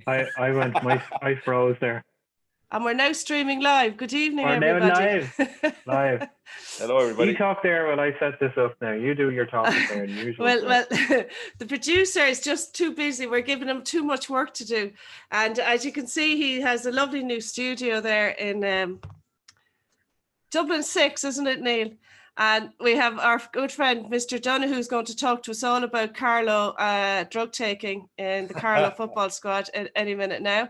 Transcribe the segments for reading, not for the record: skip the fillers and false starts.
I went, I froze there. And we're now streaming live. Good evening, We're now everybody. live. Hello, everybody. You talk there while I set this up now. You do your talking there in the usual way. Well, the producer is just too busy. We're giving him too much work to do. And as you can see, he has a lovely new studio there in Dublin 6, isn't it, Neil? And we have our good friend, Mr. Donoghue, who's going to talk to us all about Carlo drug taking in the Carlo football squad any minute now.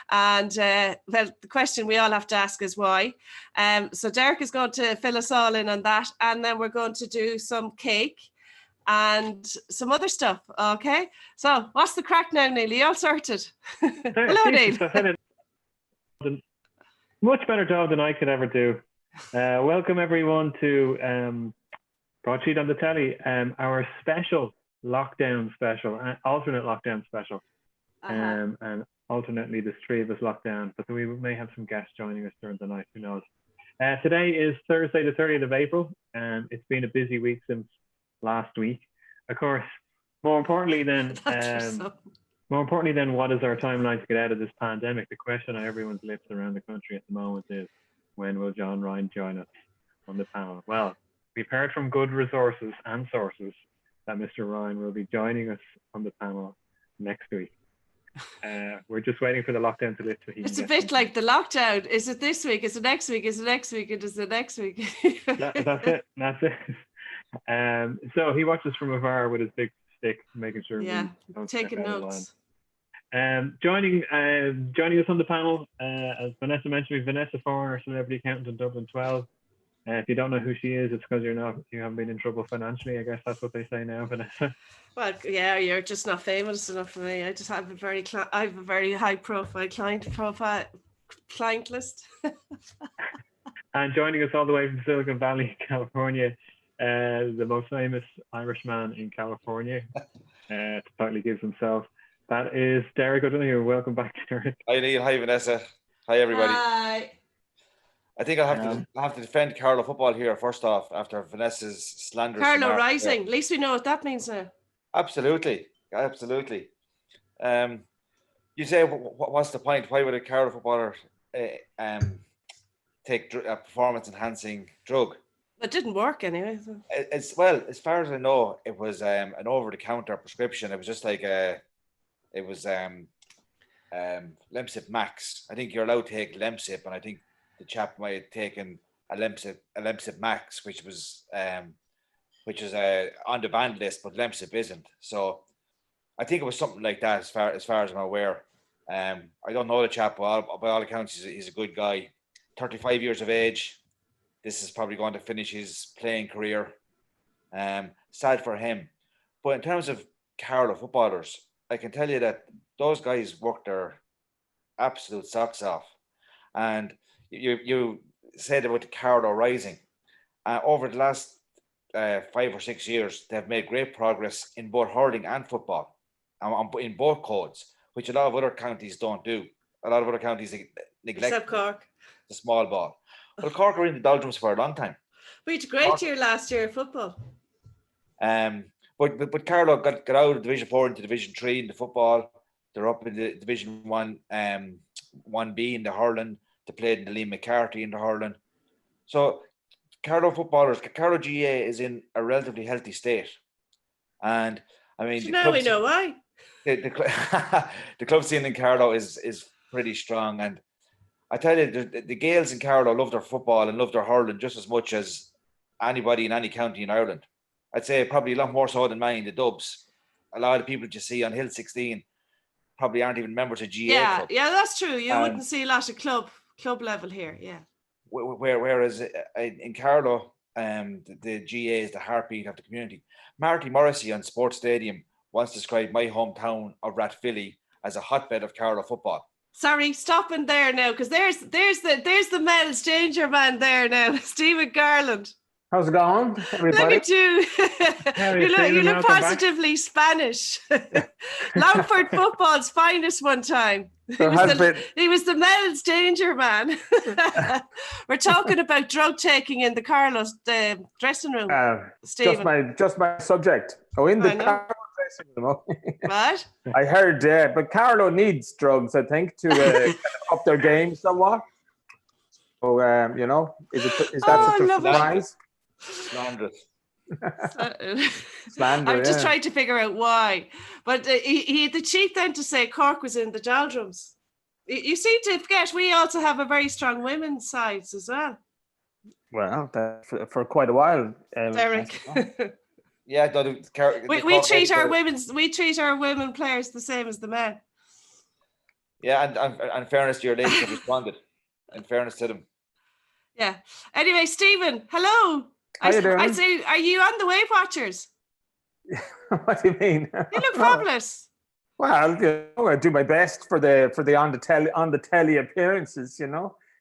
And well, the question we all have to ask is why. So Derek is going to fill us all in on that. And then we're going to do some cake and some other stuff. Okay. So what's the crack now, Neil? You all sorted? Hello, Neil. Much better job than I could ever do. Welcome everyone to Broadsheet on the Telly, our special lockdown special, alternate lockdown special, and alternately there's three of us locked down, but we may have some guests joining us during the night, who knows. Today is Thursday the 30th of April, and it's been a busy week since last week. Of course, more importantly than what is our timeline to get out of this pandemic, the question on everyone's lips around the country at the moment is, when will John Ryan join us on the panel? Well, we've heard from good resources and sources that Mr. Ryan will be joining us on the panel next week. We're just waiting for the lockdown to lift. It's a bit like the lockdown. Is it this week? Is it next week? Is it next week? Is it next week? That's it. So he watches from afar with his big stick, making sure we don't taking notes. Joining us on the panel, as Vanessa mentioned, Vanessa Foreigner, celebrity accountant in Dublin 12. If you don't know who she is, it's because you haven't been in trouble financially. I guess that's what they say now, Vanessa. Well, yeah, you're just not famous enough for me. I just have a very high profile client list. And joining us all the way from Silicon Valley, California, the most famous Irishman in California, to totally gives himself. That is Derek O'Donoghue. Welcome back, Derek. Hi, Neil. Hi, Vanessa. Hi, everybody. Hi. I think I have to defend Carlo football here first off after Vanessa's slanderous Carlo rising. At least we know what that means now. Absolutely. You say, what's the point? Why would a Carlo footballer take a performance-enhancing drug? It didn't work anyway. As far as I know, it was an over-the-counter prescription. It was just like Lemsip Max. I think you're allowed to take Lemsip, and I think the chap might have taken a Lemsip Max, which was on the banned list, but Lemsip isn't. So I think it was something like that, as far as I'm aware. I don't know the chap, but by all accounts, he's a good guy. 35 years of age. This is probably going to finish his playing career. Sad for him. But in terms of Carlo footballers, I can tell you that those guys work their absolute socks off. And you said about the Carlo rising. Over the last 5 or 6 years, they've made great progress in both hurling and football, in both codes, which a lot of other counties don't do. A lot of other counties neglect. Except Cork. The small ball. Well, Cork were in the doldrums for a long time. We had a great year last year in football. But Carlo got out of Division 4 into Division 3 in the football. They're up in the Division 1B in the hurling. They played in the Liam McCarthy in the hurling. So Carlo GA is in a relatively healthy state. And I mean, so now we know why. The club scene in Carlo is pretty strong. And I tell you, the Gaels in Carlo love their football and love their hurling just as much as anybody in any county in Ireland. I'd say probably a lot more so than mine, the Dubs. A lot of people that you see on Hill 16 probably aren't even members of GA club. Yeah, that's true. You wouldn't see a lot of club level here, yeah. Whereas in Carlo, the GA is the heartbeat of the community. Marty Morrissey on Sports Stadium once described my hometown of Rathvilly as a hotbed of Carlo football. Sorry, stopping there now, because there's the Mel's danger man there now, Stephen Garland. How's it going, everybody? Look at you. You look positively back. Spanish. Longford football's finest one time. He was the Mel's danger man. We're talking about drug taking in the Carlos dressing room. Just my subject. Oh, in the Carlo dressing room. What? I heard, but Carlo needs drugs, I think, to kind of up their game somewhat. So, is that Oh, such I a love it. surprise? Slanderous. Slander, I'm just yeah. trying to figure out why. But he had the cheek then to say Cork was in the doldrums. You seem to forget we also have a very strong women's sides as well. Well, that for quite a while. Derek. Yeah, no, we treat our women players the same as the men. Yeah, and in fairness to your ladies have responded. In fairness to them. Yeah. Anyway, Stephen, hello. How you doing? I say, are you on the Weight Watchers? What do you mean? You look fabulous. Well, I do my best for the on the telly appearances,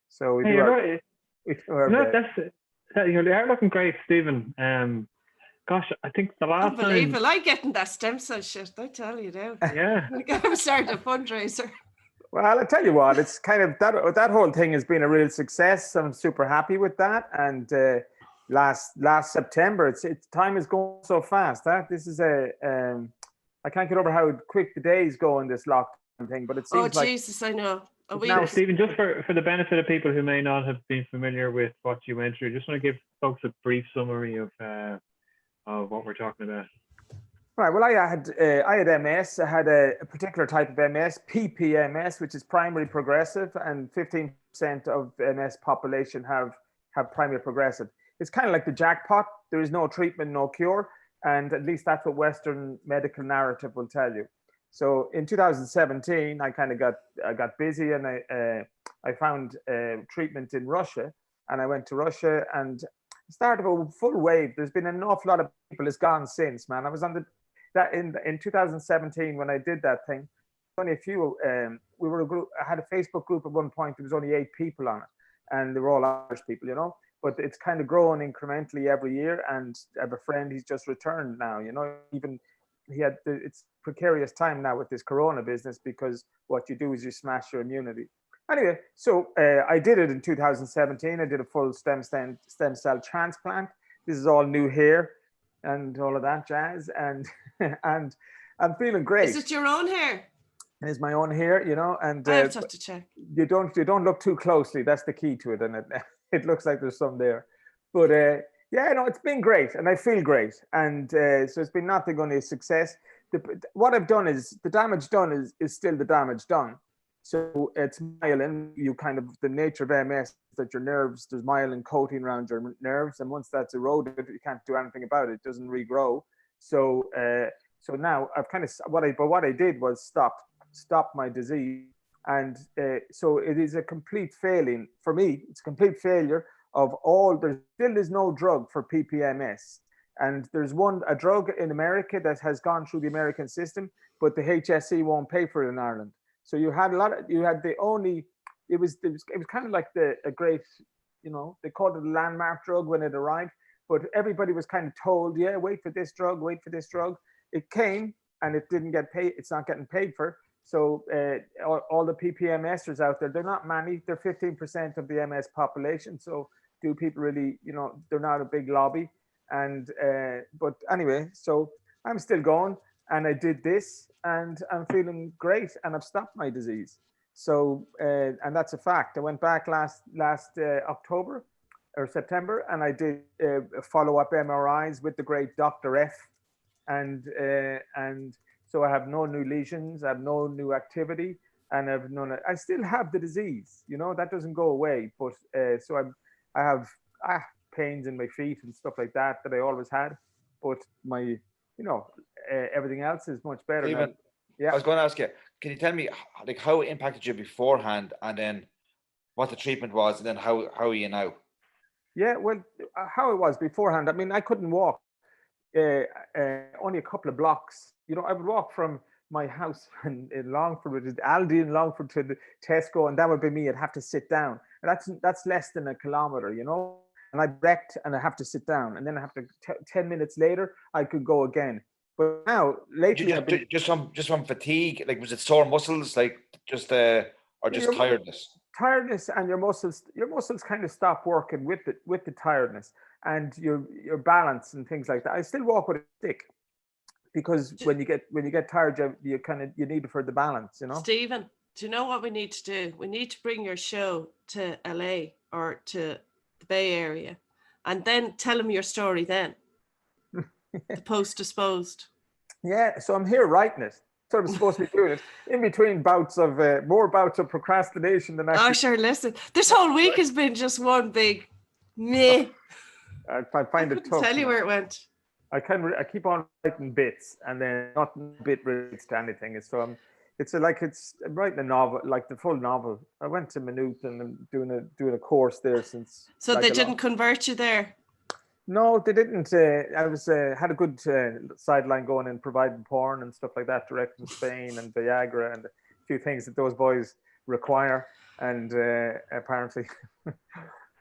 So we do our best. You are looking great, Stephen. Gosh, I think the last time. Unbelievable! I'm getting that stem cell shit. I tell you now. Yeah. I'm starting a fundraiser. Well, I tell you what, it's kind of that whole thing has been a real success. I'm super happy with that. And last September, it's time is going so fast. This is I can't get over how quick the days go in this lockdown thing. But it seems like Jesus, I know. Now, Stephen, just for the benefit of people who may not have been familiar with what you went through, just want to give folks a brief summary of what we're talking about. Right. Well, I had MS. I had a particular type of MS, PPMS, which is primary progressive, and 15% of MS population have primary progressive. It's kind of like the jackpot. There is no treatment, no cure, and at least that's what Western medical narrative will tell you. So in 2017, I kind of got busy, and I found treatment in Russia, and I went to Russia and started a full wave. There's been an awful lot of people. It's gone since, man. I was on in 2017 when I did that thing. Only a few. We were a group. I had a Facebook group at one point. There was only 8 people on it, and they were all Irish people, But it's kind of growing incrementally every year. And I have a friend. He's just returned now. Even it's precarious time now with this corona business, because what you do is you smash your immunity. Anyway, so I did it in 2017. I did a full stem cell transplant. This is all new hair and all of that jazz, and and I'm feeling great. Is it your own hair? It's my own hair, and I have to check. You don't look too closely. That's the key to it, and it looks like there's some there. But it's been great, and I feel great, and so it's been nothing only a success. What I've done is the damage done is still the damage done. So it's myelin. The nature of MS is that your nerves, there's myelin coating around your nerves, and once that's eroded, you can't do anything about it. It doesn't regrow. So now I've what I did was stop my disease, and so it is a complete failing for me. It's a complete failure of all. There still is no drug for PPMS, and there's a drug in America that has gone through the American system, but the HSE won't pay for it in Ireland. So it was kind of like a great, they called it a landmark drug when it arrived, but everybody was kind of told, yeah, wait for this drug. It came and it didn't get paid. It's not getting paid for. So all the PPMSers out there, they're not many. They're 15% of the MS population. So do people really, they're not a big lobby. And but anyway, so I'm still going, and I did this, and I'm feeling great, and I've stopped my disease. So and that's a fact. I went back last October or September, and I did follow-up MRIs with the great Dr. F, and so I have no new lesions, I have no new activity, and I still have the disease. That doesn't go away. But so I have pains in my feet and stuff like that I always had, but my everything else is much better. Even, yeah, I was going to ask you, can you tell me how it impacted you beforehand, and then what the treatment was, and then how are you now? Yeah, well, how it was beforehand, I mean, I couldn't walk only a couple of blocks. I would walk from my house in Longford, which is Aldi in Longford, to the Tesco, and that would be me. I'd have to sit down. And that's less than a kilometer, and I wrecked, and I have to sit down, and then I have to 10 minutes later I could go again. But now lately just from fatigue, was it sore muscles, or just tiredness? Tiredness, and your muscles kind of stop working with the tiredness, and your balance and things like that. I still walk with a stick. because when you get tired, you need it for the balance, you know. Stephen, do you know what we need to do? We need to bring your show to LA or to the Bay Area, and then tell them your story. Then the post disposed. Yeah, so I'm here writing it. So I'm supposed to be doing it in between bouts of more bouts of procrastination than actually. Oh, sure. Listen, this whole week has been just one big meh. I find it tough. Tell you where it went. I keep on writing bits, and then not a bit relates to anything. So I'm writing a novel, like the full novel. I went to Maynooth and I'm doing a course there since. So like they didn't convert you there. No, they didn't. I was had a good sideline going in providing porn and stuff like that, direct from Spain and Viagra and a few things that those boys require. And apparently,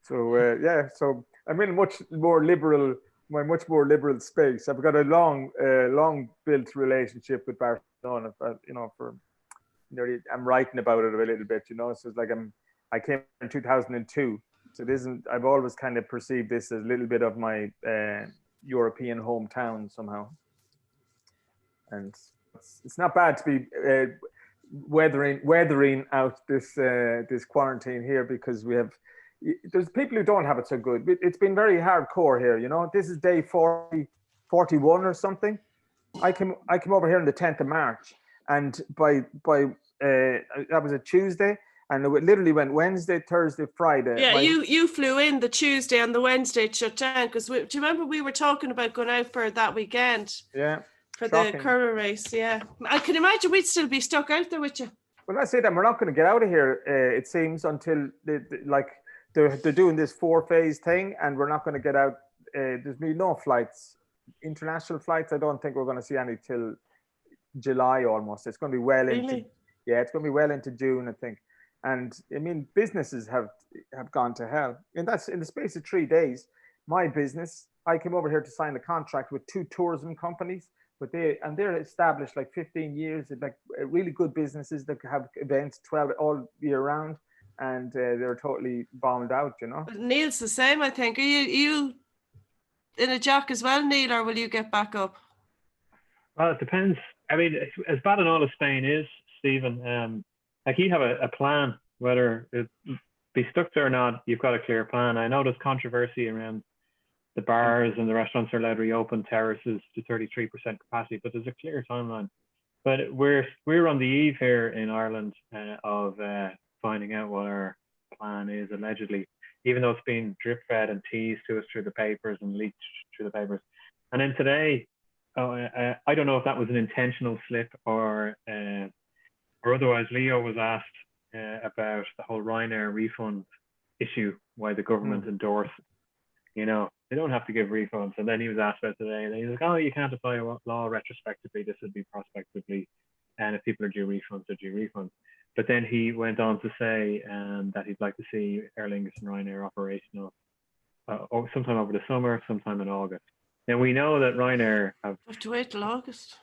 so I'm in a much more liberal space. I've got a long built relationship with Barcelona. For nearly, I'm writing about it a little bit. So it's like I came in 2002. So it isn't. I've always kind of perceived this as a little bit of my European hometown somehow, and it's not bad to be weathering out this quarantine here, because there's people who don't have it so good. It's been very hardcore here. This is day 41 or something. I came over here on the 10th of March, and by that was a Tuesday. And it literally went Wednesday, Thursday, Friday. Yeah, you flew in the Tuesday and the Wednesday it shut down, because do you remember we were talking about going out for that weekend? Yeah. For shocking. The Curra race, yeah. I can imagine we'd still be stuck out there with you. Well, that's it. And we're not going to get out of here, it seems, until they're doing this 4-phase thing, and we're not going to get out. There's been no flights, international flights. I don't think we're going to see any till July almost. It's going to be it's going to be well into June, I think. And I mean, businesses have gone to hell. And that's in the space of 3 days. My business, I came over here to sign a contract with 2 tourism companies, but they're established like 15 years, like really good businesses that have events 12 all year round, and they're totally bombed out, But Neil's the same, I think. Are you in a jock as well, Neil, or will you get back up? Well, it depends. I mean, as bad and all as Spain is, Stephen, like you have a plan, whether it be stuck there or not, you've got a clear plan. I know there's controversy around the bars and the restaurants are allowed to reopen terraces to 33% capacity, but there's a clear timeline. But we're on the eve here in Ireland of finding out what our plan is, allegedly, even though it's been drip fed and teased to us through the papers and leaked through the papers. And then today, I don't know if that was an intentional slip or otherwise. Leo was asked about the whole Ryanair refund issue, why the government endorsed, they don't have to give refunds. And then he was asked about today, and he was like, oh, you can't apply law retrospectively, this would be prospectively, and if people are due refunds, they're due refunds. But then he went on to say that he'd like to see Aer Lingus and Ryanair operational sometime over the summer, sometime in August. Now we know that Ryanair have to wait till August.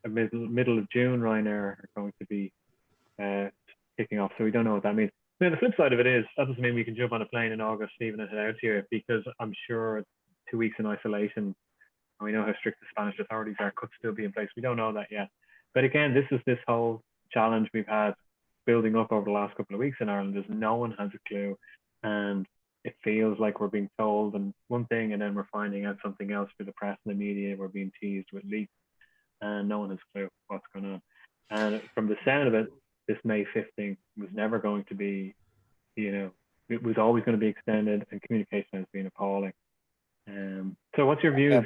Middle of June, Ryanair are going to be kicking off, so we don't know what that means. Now the flip side of it is that doesn't mean we can jump on a plane in August, Stephen, and head out here, because I'm sure 2 weeks in isolation, and we know how strict the Spanish authorities are, could still be in place. We don't know that yet. But again, this is this whole challenge we've had building up over the last couple of weeks in Ireland, is no one has a clue, and it feels like we're being told one thing and then we're finding out something else through the press and the media. We're being teased with leaks and no one has a clue what's going on. And from the sound of it, this May 5th thing was never going to be, it was always going to be extended, and communication has been appalling. So what's your views?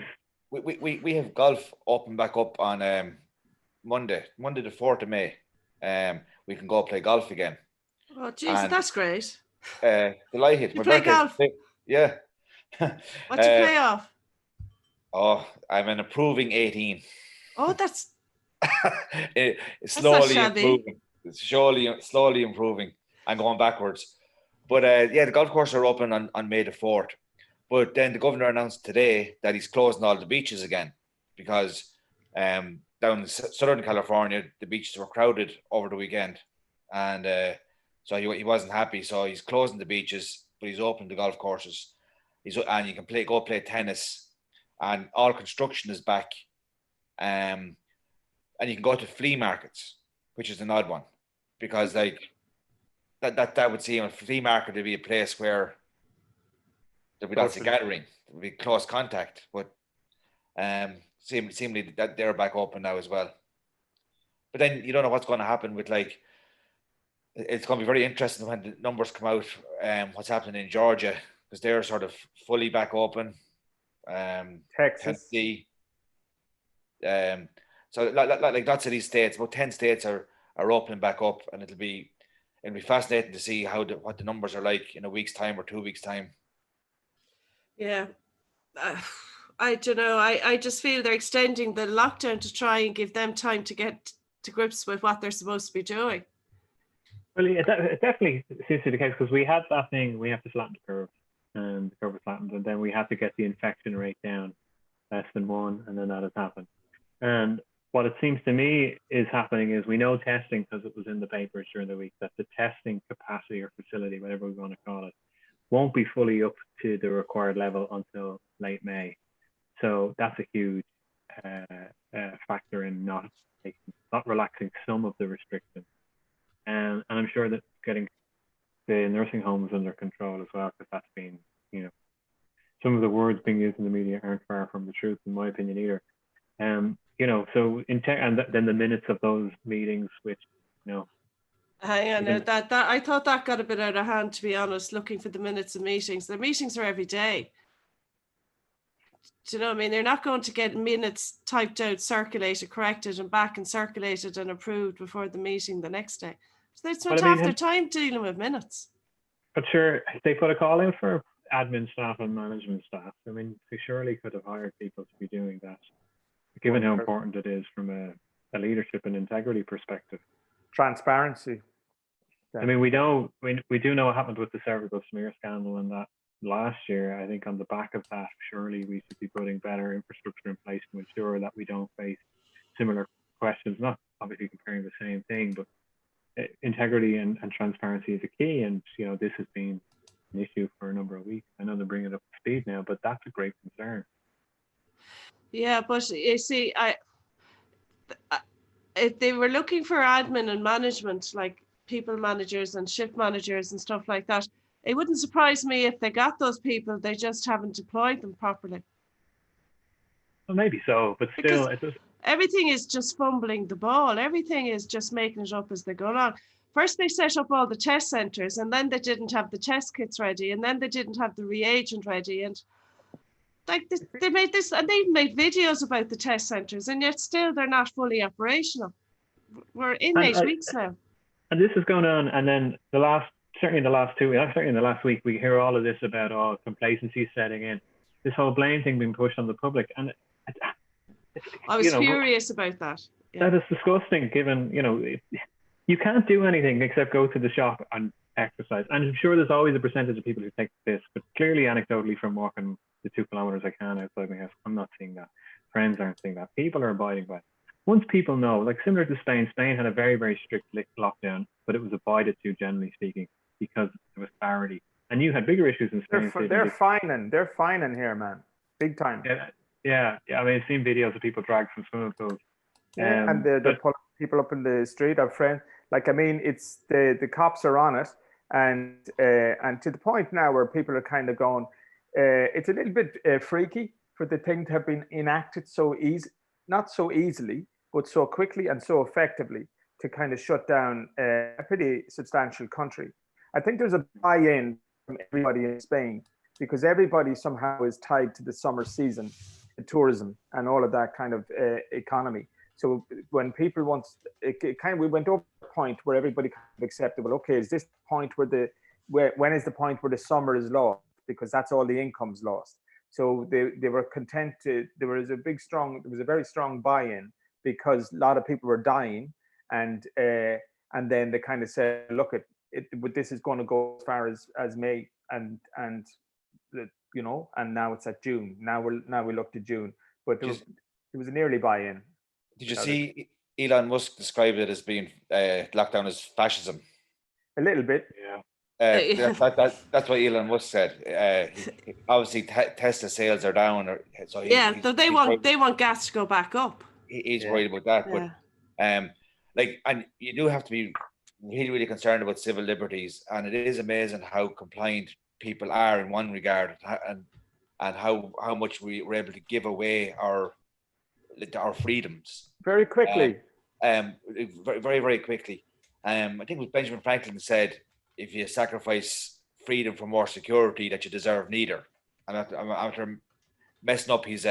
We have golf open back up on Monday the 4th of May. We can go play golf again. Oh, Jesus, that's great. Delighted. You play golf? Yeah. What's your playoff? Oh, I'm an approving 18. Oh, that's slowly improving. It's slowly improving and going backwards. But the golf courses are open on May the 4th. But then the governor announced today that he's closing all the beaches again, because down in Southern California, the beaches were crowded over the weekend. And so he wasn't happy. So he's closing the beaches, but he's opening the golf courses. And you can go play tennis. And all construction is back and you can go to flea markets, which is an odd one, because like that would seem a flea market to be a place where there'd be lots of gathering, there'd be close contact, but seemingly that they're back open now as well. But then you don't know what's going to happen with, like, it's going to be very interesting when the numbers come out, what's happening in Georgia, because they're sort of fully back open. Texas. Tennessee. So like lots of these states, about 10 states are opening back up, and it'll be fascinating to see what the numbers are like in a week's time or 2 weeks' time. Yeah. I don't know. I just feel they're extending the lockdown to try and give them time to get to grips with what they're supposed to be doing. Well, it definitely seems to be the case, because we had that thing, we have to flatten the curve, and the curve was flattened, and then we had to get the infection rate down less than 1, and then that has happened. And what it seems to me is happening is, we know testing, because it was in the papers during the week, that the testing capacity or facility, whatever we want to call it, won't be fully up to the required level until late May. So that's a huge factor in not relaxing some of the restrictions. And I'm sure that getting the nursing homes under control as well, because that's been, some of the words being used in the media aren't far from the truth, in my opinion, either. So and then the minutes of those meetings, which, Hang on, that I thought that got a bit out of hand, to be honest, looking for the minutes of meetings. The meetings are every day. Do you know what I mean? They're not going to get minutes typed out, circulated, corrected, and back and circulated and approved before the meeting the next day. So they spent half their time dealing with minutes. But sure, they put a call in for admin staff and management staff. I mean, they surely could have hired people to be doing that, given how important it is from a leadership and integrity perspective. Transparency. I mean, we do know what happened with the cervical smear scandal, and that last year. I think on the back of that, surely we should be putting better infrastructure in place to ensure that we don't face similar questions, not obviously comparing the same thing, but integrity and transparency is a key. And, this has been an issue for a number of weeks. I know they're bringing it up to speed now, but that's a great concern. Yeah, but you see, if they were looking for admin and management, like people managers and shift managers and stuff like that, it wouldn't surprise me if they got those people, they just haven't deployed them properly. Well, maybe so, but still, everything is just fumbling the ball. Everything is just making it up as they go along. First, they set up all the test centres, and then they didn't have the test kits ready, and then they didn't have the reagent ready. And like they made this, and they've made videos about the test centres, and yet still they're not fully operational. We're in 8 weeks now. And this is going on, and then certainly in the last week, we hear all of this about complacency setting in. This whole blame thing being pushed on the public, and I was furious about that. Yeah. That is disgusting, given, you can't do anything except go to the shop and exercise. And I'm sure there's always a percentage of people who take this, but clearly anecdotally from walking the 2 kilometers I can outside my house, I'm not seeing that. Friends aren't seeing that. People are abiding by it. Once people know, like similar to Spain had a very, very strict lockdown, but it was abided to, generally speaking, because there was clarity. And you had bigger issues in Spain. They're fining here, man. Big time. Yeah. I mean, I've seen videos of people dragged from swimming pools. And they're pulling people up in the street. Our friend, it's the cops are on it, and to the point now where people are kind of going, it's a little bit freaky for the thing to have been enacted not so easily, but so quickly and so effectively to kind of shut down a pretty substantial country. I think there's a buy-in from everybody in Spain, because everybody somehow is tied to the summer season, the tourism and all of that kind of economy. So when people we went over the point where everybody kind of accepted, well, okay, is this the point when is the point where the summer is lost? Because that's all the income's lost. So they were content there was a very strong buy-in, because a lot of people were dying, and then they kind of said, look, this is going to go as far as May, and now it's at June. Now we look to June, but there was an early buy-in. Did you see Elon Musk described it as being lockdown as fascism? A little bit, yeah. That's what Elon Musk said. Obviously, Tesla sales are down, so they want gas to go back up. he's worried about that. Yeah. But and you do have to be really, really concerned about civil liberties, and it is amazing how compliant people are in one regard, and how much we're able to give away our freedoms Very quickly. very, very, very quickly. I think it was Benjamin Franklin said, if you sacrifice freedom for more security, that you deserve neither. And after messing up his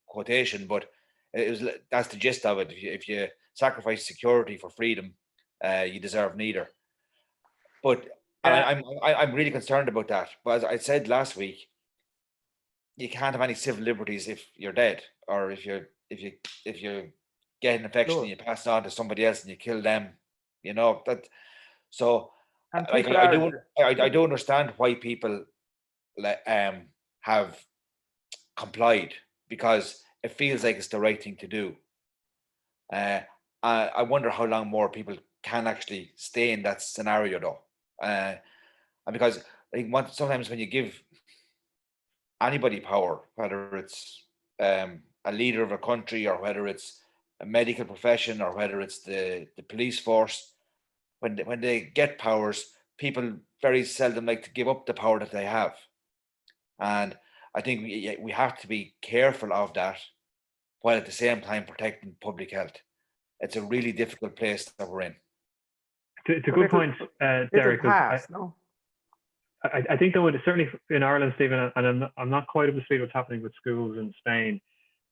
quotation, but that's the gist of it. If you sacrifice security for freedom, you deserve neither. But I'm really concerned about that. But as I said last week, you can't have any civil liberties if you're dead, or if you get an infection Sure. and you pass it on to somebody else and you kill them. That. So And like people I do understand why people have complied, because it feels like it's the right thing to do. I wonder how long more people can actually stay in that scenario though, and because I think sometimes when you give anybody power, whether it's a leader of a country, or whether it's a medical profession, or whether it's the police force, when they get powers, people very seldom like to give up the power that they have. And I think we have to be careful of that, while at the same time protecting public health. It's a really difficult place that we're in. It's a good point, Derek. I think though, certainly in Ireland, Stephen, and I'm not quite up to speed what's happening with schools in Spain,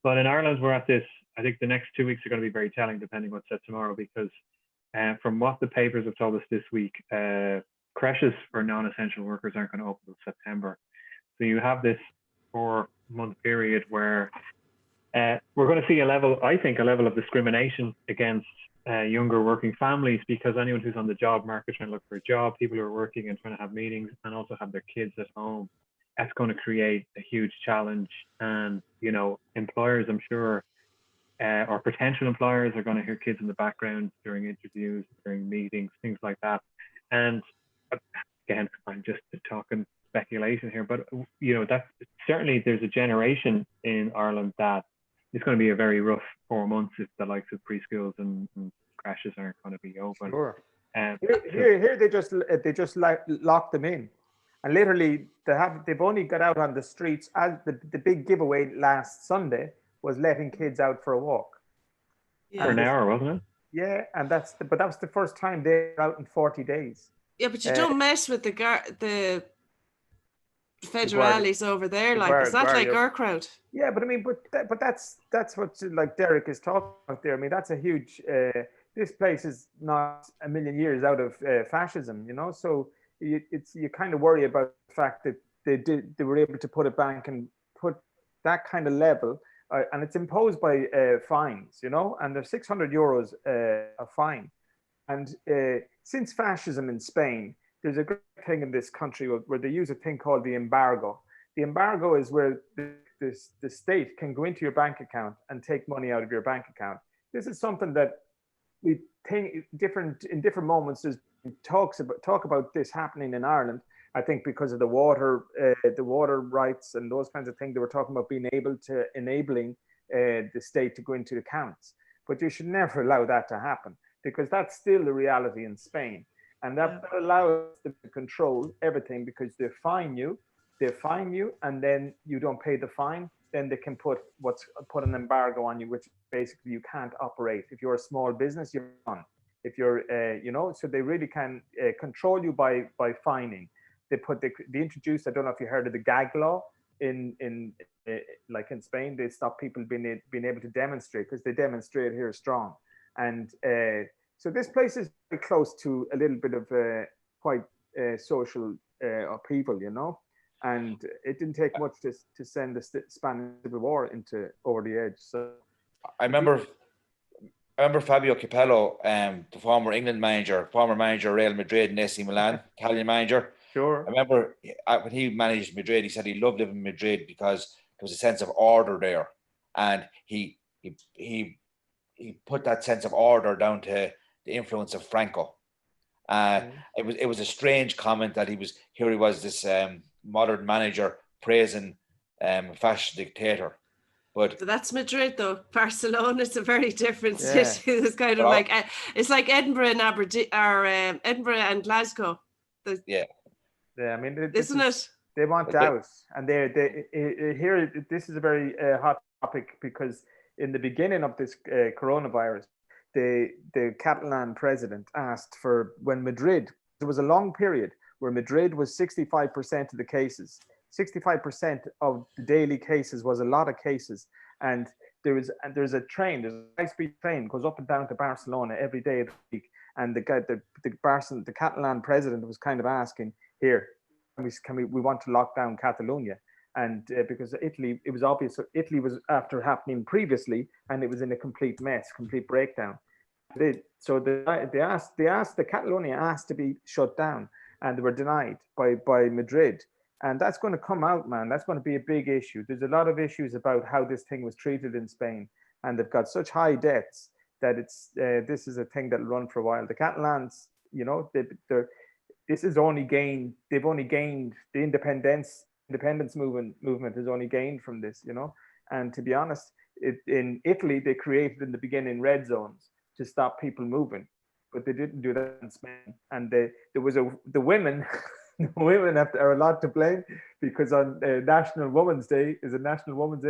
but in Ireland we're at this. I think the next 2 weeks are going to be very telling, depending what's said tomorrow, because from what the papers have told us this week, creches for non-essential workers aren't going to open until September. So you have this 4-month period where we're going to see a level of discrimination against younger working families, because anyone who's on the job market trying to look for a job, people who are working and trying to have meetings and also have their kids at home, that's going to create a huge challenge. And employers, I'm sure, or potential employers, are going to hear kids in the background during interviews, during meetings, things like that. And again, I'm just talking speculation here, but that certainly there's a generation in Ireland that it's going to be a very rough 4 months if the likes of preschools and crashes aren't going to be open. Sure. Here they just lock them in, and literally they've only got out on the streets. As the big giveaway last Sunday was letting kids out for a walk. Yeah. For an hour, wasn't it? Yeah, and that was the first time they were out in 40 days. Yeah, but you don't mess with the federales over there. Is that like our crowd? Yeah, but I mean, but that's what like Derek is talking about there. I mean, that's a huge. This place is not a million years out of fascism, So you kind of worry about the fact that they were able to put it back and put that kind of level, and it's imposed by fines, and there's €600 a fine. And since fascism in Spain, there's a great thing in this country where they use a thing called the embargo. The embargo is where the state can go into your bank account and take money out of your bank account. This is something that we think in different moments. There's talk about this happening in Ireland. I think because of the water rights and those kinds of things, they were talking about enabling the state to go into accounts. But you should never allow that to happen, because that's still the reality in Spain. And that allows them to control everything, because they fine you, and then you don't pay the fine, then they can put an embargo on you, which basically you can't operate. If you're a small business, you're done. If you're, so they really can control you by fining. They introduced, I don't know if you heard of the gag law in Spain. They stop people being able to demonstrate, because they demonstrate here strong. And so this place is very close to a little bit of quite social upheaval, and it didn't take much to send the Spanish Civil War over the edge. So I remember Fabio Capello, the former England manager, former manager of Real Madrid and AC Milan, Italian manager. Sure. I remember when he managed Madrid, he said he loved living in Madrid because there was a sense of order there, and he put that sense of order down to the influence of Franco. It was a strange comment that he was this modern manager praising a fascist dictator, But that's Madrid, though. Barcelona is a very different Yeah. city. It's kind of Well- like it's like Edinburgh and Aberdeen, or Edinburgh and Glasgow. yeah, Yeah, I mean, Isn't it? they want But out, and they here. This is a very hot topic because in the beginning of this coronavirus, the Catalan president asked for when Madrid. There was a long period where Madrid was 65% of the cases. 65% of the daily cases was a lot of cases, and there's a high-speed train goes up and down to Barcelona every day of the week, and the Catalan president was kind of asking, here, we want to lock down Catalonia, and because Italy, it was obvious Italy was after happening previously, and it was in a complete mess, complete breakdown. They asked the Catalonia asked to be shut down, and they were denied by Madrid, and that's going to come out, man. That's going to be a big issue. There's a lot of issues about how this thing was treated in Spain, and they've got such high debts that it's this is a thing that'll run for a while. The Catalans, you know, this is only gained. They've only gained the independence movement has only gained from this, you know. And to be honest, in Italy, they created in the beginning red zones to stop people moving, but they didn't do that in Spain. And the women, the women are a lot to blame, because on National Women's Day,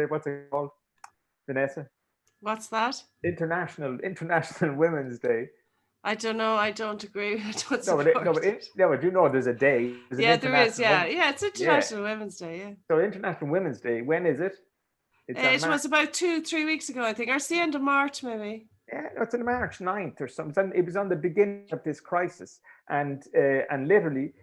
what's it called, Vanessa? What's that? International Women's Day. I don't know. I don't agree. I don't No, but you know there's a day. There is. Yeah, it's International Women's Day. Yeah. So International Women's Day, when is it? It was about 2-3 weeks ago, I think, or it's the end of March, maybe. Yeah, it's on March 9th or something. It was on the beginning of this crisis, and literally,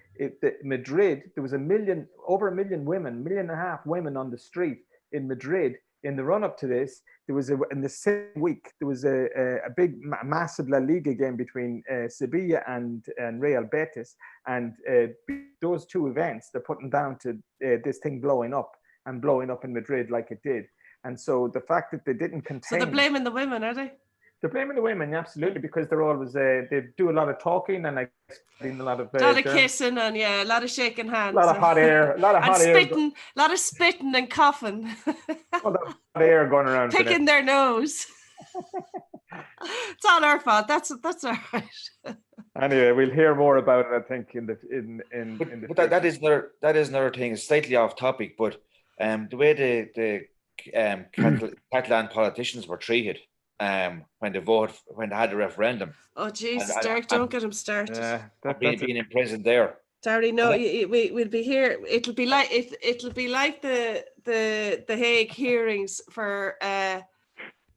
Madrid, there was over 1 million women, 1.5 million women on the street in Madrid in the run up to this. There was in the same week there was a big massive La Liga game between Sevilla and Real Betis, and those two events they're putting down to this thing blowing up in Madrid like it did. And so the fact that they didn't contain, so they're blaming the women, are they? They're blaming the women, absolutely, because they're always they do a lot of talking and a lot of kissing and a lot of shaking hands, a lot of hot air, a lot of spitting and coughing, a lot of hot air going around, picking their nose. It's all our fault. That's all right. Anyway, we'll hear more about it, I think, in but that is another thing. It's slightly off topic, but the way the Catalan politicians were treated when they had the referendum. Oh jeez, Derek, don't get him started. Yeah, being in prison there. Sorry, no, we'll be here. It'll be like the Hague hearings for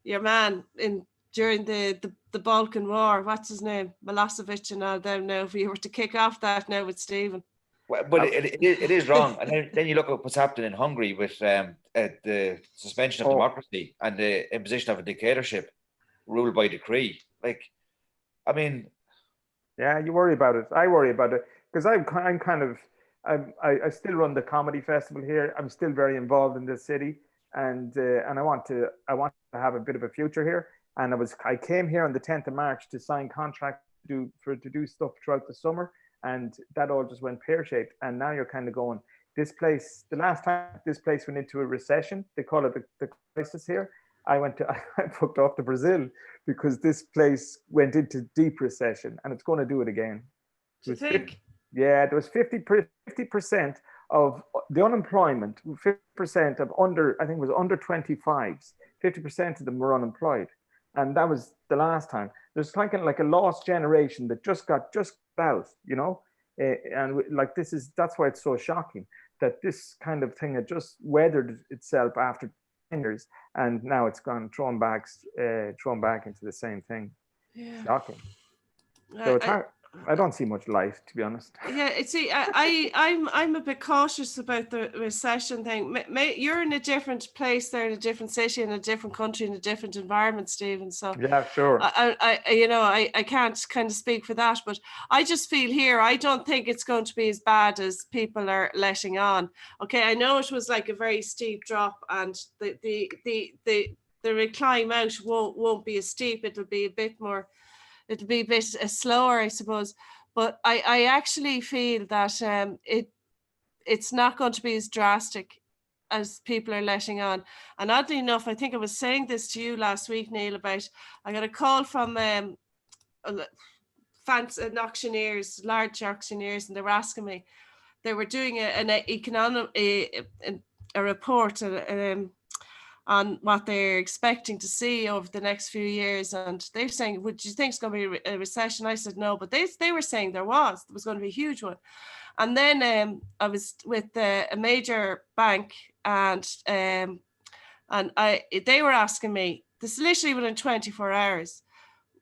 your man during the Balkan War. What's his name? Milosevic and all them. Now, if you were to kick off that now with Stephen. Well, but it is wrong. And then you look at what's happening in Hungary with the suspension of democracy and the imposition of a dictatorship ruled by decree. Like, I mean, yeah, you worry about it. I worry about it because I still run the comedy festival here. I'm still very involved in this city, and I want to have a bit of a future here. And I came here on the 10th of March to sign contract to do stuff throughout the summer. And that all just went pear-shaped. And now you're kind of going, this place, the last time this place went into a recession, they call it the crisis here. I booked off to Brazil because this place went into deep recession, and it's going to do it again. Do you think? There was 50% of the unemployment, 50% of under 25s, 50% of them were unemployed. And that was the last time. There's like a lost generation that just got out, you know, and like that's why it's so shocking that this kind of thing had just weathered itself after 10 years, and now it's gone thrown back into the same thing. Yeah. Shocking. So it's hard. I don't see much life, to be honest. Yeah, I'm a bit cautious about the recession thing. You're in a different place there, in a different city, in a different country, in a different environment, Stephen. So yeah, sure. I can't kind of speak for that, but I just feel here, I don't think it's going to be as bad as people are letting on. Okay, I know it was like a very steep drop, and the reclimb out won't be as steep. It'll be a bit slower, I suppose. But I actually feel that it's not going to be as drastic as people are letting on. And oddly enough, I think I was saying this to you last week, Neil, about I got a call from auctioneers, large auctioneers, and they were asking me, they were doing an economic a report on what they're expecting to see over the next few years, and they're saying, "Would you think it's going to be a recession?" I said no, but they were saying there was going to be a huge one. And then I was with a major bank, and they were asking me this literally within 24 hours.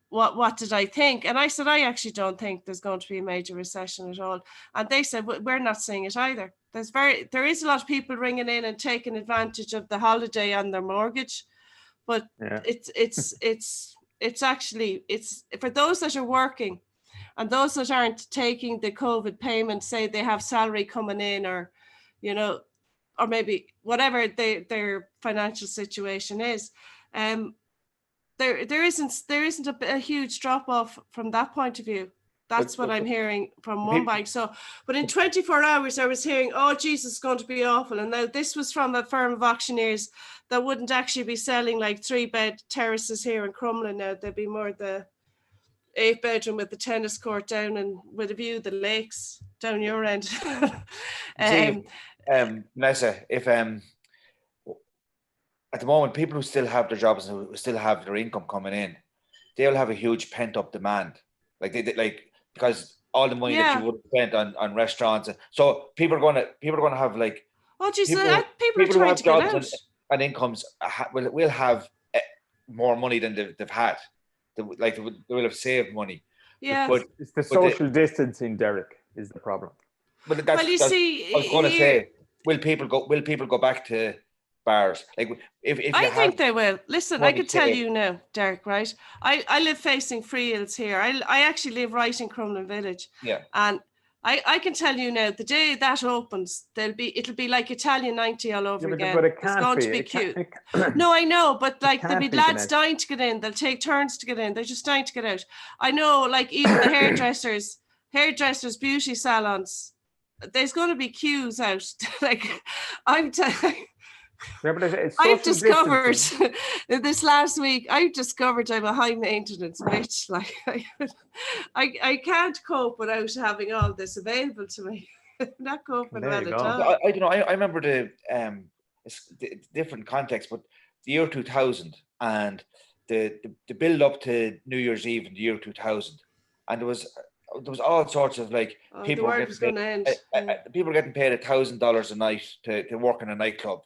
What did I think? And I said, I actually don't think there's going to be a major recession at all. And they said, we're not seeing it either. There is a lot of people ringing in and taking advantage of the holiday on their mortgage, but it's actually for those that are working and those that aren't taking the COVID payment, say they have salary coming in, or or maybe whatever their financial situation is. There isn't a huge drop off from that point of view. That's what I'm hearing from one bank. So, but in 24 hours, I was hearing, "Oh, Jesus, it's going to be awful." And now this was from a firm of auctioneers that wouldn't actually be selling like 3-bed terraces here in Crumlin. Now they'd be more the 8-bedroom with the tennis court down and with a view of the lakes down your end. Vanessa, if at the moment, people who still have their jobs and who still have their income coming in, they'll have a huge pent-up demand, because all the money that you would have spent on restaurants. So people are going to have like. Oh, geez, people are trying to get out. And incomes will have more money than they've had. They will have saved money. Yeah, but it's the social distancing, Derek, is the problem. But I was going to say, will people go back to bars? Like if I think they will. Listen, I could tell you now, Derek, right? I live facing Freehill here. I actually live right in Crumlin Village. Yeah. And I can tell you now, the day that opens, it'll be like Italian 90 all over again. But it can't it's going to be cute. No, I know, but like there'll be lads dying to get in. They'll take turns to get in. They're just dying to get out. I know, like even the hairdressers, beauty salons, there's going to be queues out. Like I'm telling. Yeah, but I've discovered this last week. I've discovered I'm a high maintenance bitch. Like I can't cope without having all this available to me. Not coping well at all. I don't know. I remember it's different context, but the year 2000 and the build up to New Year's Eve in the year 2000, and there was all sorts of like people were getting paid $1,000 a night to work in a nightclub.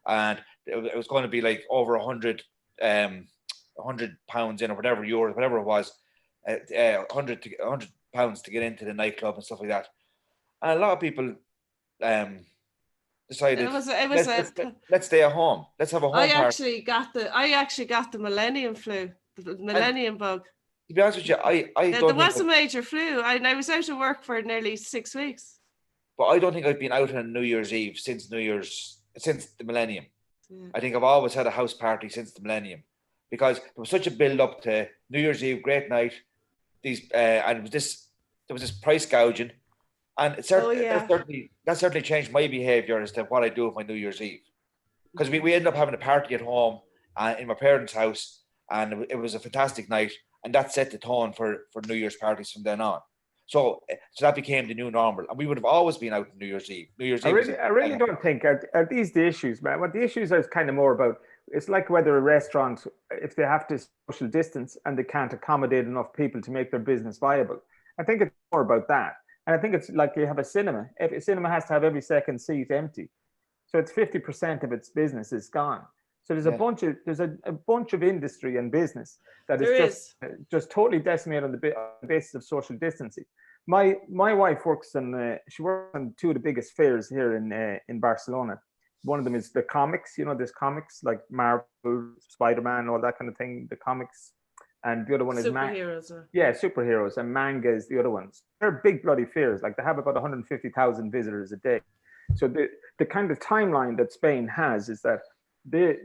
And it was going to be like over 100 pounds in, or whatever euros, whatever it was, 100 pounds to get into the nightclub and stuff like that. And a lot of people decided let's stay at home. Let's have a home party. I actually got the millennium flu, the millennium bug. To be honest with you, there was a major flu. I was out of work for nearly 6 weeks. But I don't think I've been out on New Year's Eve since the millennium. Yeah. I think I've always had a house party since the millennium, because there was such a build up to New Year's Eve, great night. And there was this price gouging, and that certainly changed my behaviour as to what I do with my New Year's Eve, because we ended up having a party at home in my parents' house, and it was a fantastic night, and that set the tone for New Year's parties from then on. So that became the new normal, and we would have always been out on New Year's Eve. I really don't think are these the issues, man. What the issues are kind of more about. It's like whether a restaurant, if they have to social distance and they can't accommodate enough people to make their business viable. I think it's more about that, and I think it's like you have a cinema. If a cinema has to have every second seat empty, so it's 50% of its business is gone. So there's a bunch of industry and business that is just totally decimated on the basis of social distancing. My wife works she works on two of the biggest fairs here in Barcelona. One of them is the comics. There's comics like Marvel, Spider-Man, all that kind of thing. The comics, and the other one is superheroes. Superheroes, and manga is the other ones. They're big bloody fairs. Like they have about 150,000 visitors a day. So the kind of timeline that Spain has is that they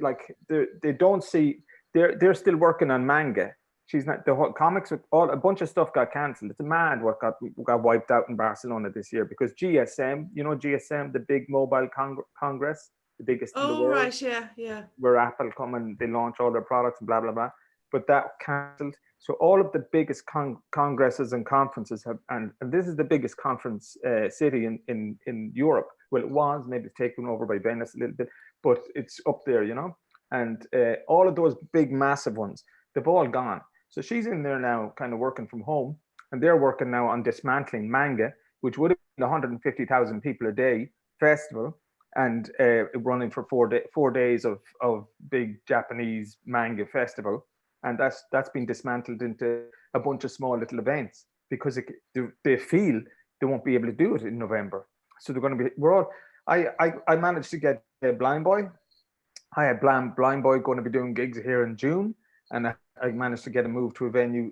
don't see they're still working on manga. She's not the whole comics. A bunch of stuff got cancelled. It's mad what got wiped out in Barcelona this year because GSM, GSM, the big mobile congress, the biggest in the Oh, world, right. Yeah. Yeah. where Apple come and they launch all their products and blah, blah, blah. But that cancelled. So all of the biggest congresses and conferences have, and this is the biggest conference city in Europe. Well, it was, maybe it's taken over by Venice a little bit, but it's up there, you know. And all of those big, massive ones, they've all gone. So she's in there now, kind of working from home, and they're working now on dismantling Manga, which would have been 150,000 people a day festival, and running for 4 days of big Japanese manga festival, and that's been dismantled into a bunch of small little events because they feel they won't be able to do it in November. So they're going to be. I managed to get Blind Boy. I had Blind Boy going to be doing gigs here in June, and I managed to get a move to a venue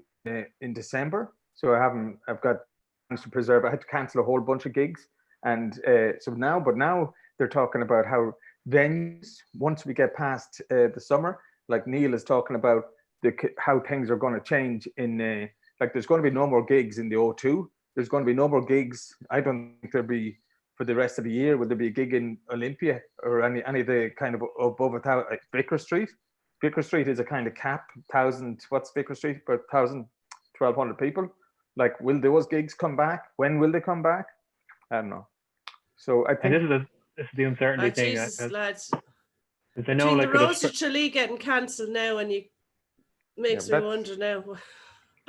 in December. So I've got managed to preserve. I had to cancel a whole bunch of gigs, and but now they're talking about how venues, once we get past the summer, like Neil is talking about how things are going to change in like there's going to be no more gigs in the O2. There's going to be no more gigs. I don't think there'll be for the rest of the year. Will there be a gig in Olympia or any of the kind of above 1,000, like Vicar Street? Vicar Street is a kind of cap, 1,000. What's Vicar Street? About 1,000, 1,200 people. Like, will those gigs come back? When will they come back? I don't know. So I think this is the uncertainty thing. Jesus, lads. I know, Between like the roads of Tralee getting cancelled now, and you makes me wonder now.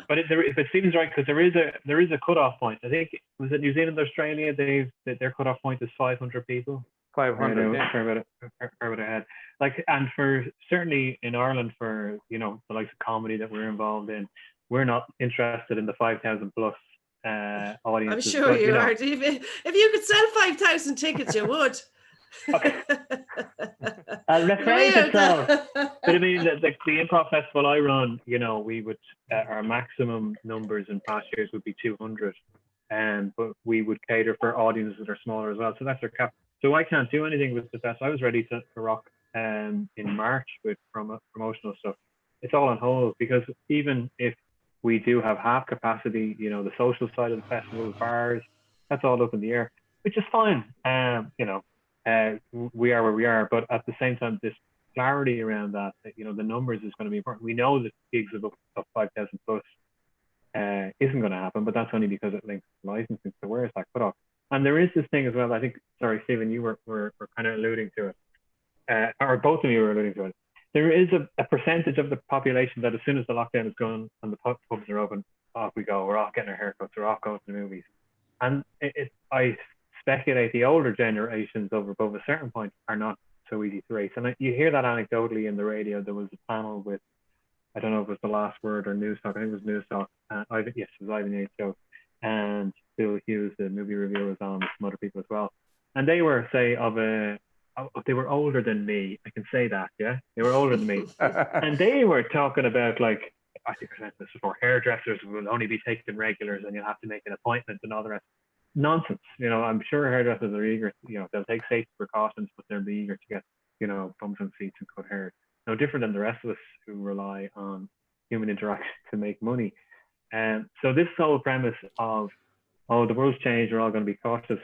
But if it seems right, because there is a cutoff point. I think was it New Zealand, Australia? Their cutoff point is 500 people. 500. Yeah. Fair bit ahead. Like, and for certainly in Ireland, for the likes of comedy that we're involved in, we're not interested in the 5,000 plus audience. I'm sure you are. If you could sell 5,000 tickets, you would. Okay. Let's phrase it so. But I mean, the improv festival I run, we would our maximum numbers in past years would be 200, but we would cater for audiences that are smaller as well. So that's our cap. So I can't do anything with the fest. I was ready to rock in March with promotional stuff. It's all on hold because even if we do have half capacity, the social side of the festival, bars, that's all up in the air, which is fine. We are where we are, but at the same time, this clarity around that the numbers is going to be important. We know that gigs of 5,000 plus isn't going to happen, but that's only because it links licensing. So where is that cutoff? And there is this thing as well. I think, sorry, Stephen, you were kind of alluding to it, or both of you were alluding to it. There is a percentage of the population that as soon as the lockdown is gone and the pubs are open, off we go. We're off getting our haircuts. We're off going to the movies. And I speculate the older generations above a certain point are not so easy to race. And you hear that anecdotally in the radio. There was a panel with, I don't know if it was The Last Word or News Talk. I think it was News Talk. Yes, it was Ivan Yates show. And Bill Hughes, the movie reviewer, was on with some other people as well. And they were, they were older than me. I can say that, yeah? They were older than me. And they were talking about, like, I think I said this before, hairdressers will only be taking regulars and you'll have to make an appointment and all the rest. Nonsense. I'm sure hairdressers are eager, they'll take safety precautions, but they'll be eager to get, bums and seats and cut hair. No different than the rest of us who rely on human interaction to make money. So this whole premise of, the world's changed, we're all going to be cautious.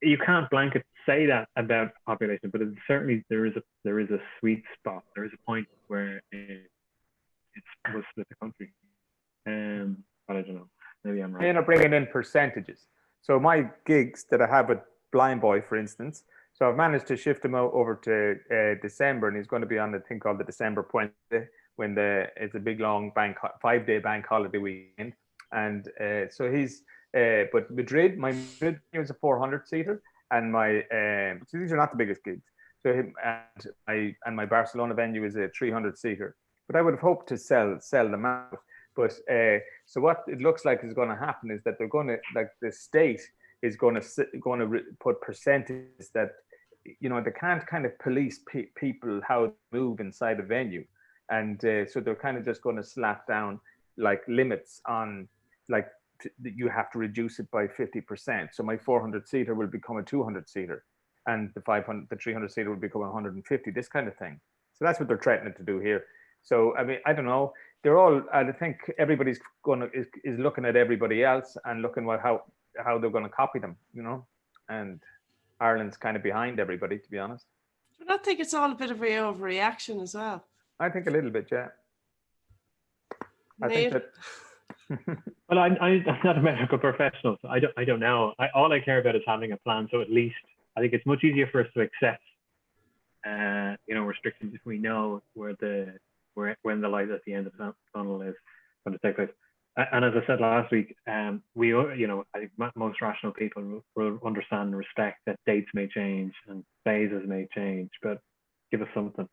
You can't blanket say that about population, but certainly there is a sweet spot. There is a point where it's will split the country. But I don't know. Maybe I'm right. You're not bringing in percentages. So my gigs that I have with Blind Boy, for instance, so I've managed to shift him over to December, and he's going to be on the thing called the December Puente, when it's a big long 5-day bank holiday weekend. And so he's, but Madrid is a 400 seater, and so these are not the biggest gigs. So and my Barcelona venue is a 300 seater. But I would have hoped to sell them out. But so what it looks like is going to happen is that they're going to, like, the state is going to put percentages that, they can't kind of police people how to move inside a venue. And so they're kind of just going to slap down, like, limits on, like, you have to reduce it by 50%. So my 400 seater will become a 200 seater, and the 300 seater will become 150, this kind of thing. So that's what they're threatening to do here. So, I mean, I don't know. I think everybody's is looking at everybody else and looking how they're going to copy them, and Ireland's kind of behind everybody, to be honest. But I think it's all a bit of an overreaction as well. I think a little bit, yeah. I think Neil? that. Well, I'm not a medical professional, so I don't know. All I care about is having a plan. So at least I think it's much easier for us to accept, restrictions if we know when the light at the end of the tunnel is going to take place. And as I said last week, I think most rational people will understand and respect that dates may change and phases may change, but give us something.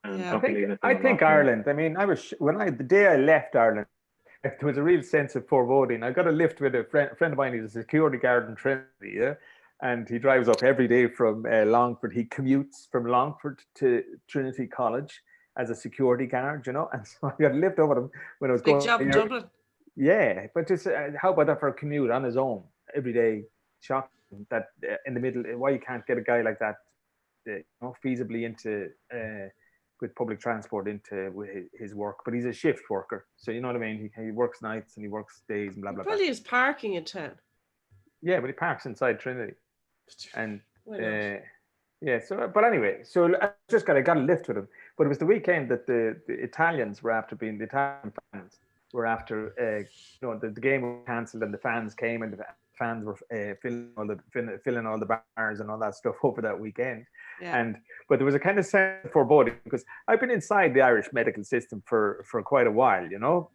And Yeah. don't believe it. I think Ireland. I mean, the day I left Ireland, there was a real sense of foreboding. I got a lift with a friend of mine. He's a security guard in Trinity, yeah, and he drives up every day from Longford. He commutes from Longford to Trinity College as a security guard, and so I got a lift over him when I was Big going. job in Dublin. Yeah, but just how about that for a commute on his own every day? Shocking that in the middle. Why you can't get a guy like that, feasibly into with public transport into his work? But he's a shift worker, so you know what I mean. He works nights and he works days and blah blah blah. Probably is parking in town. Yeah, but he parks inside Trinity, and Why not? yeah. So, but anyway, so I got a lift with him. But it was the weekend that the Italians were after being the Italian fans. Were after the game was cancelled and the fans came and the fans were filling all the bars and all that stuff over that weekend. Yeah. But there was a kind of sense of foreboding because I've been inside the Irish medical system for quite a while,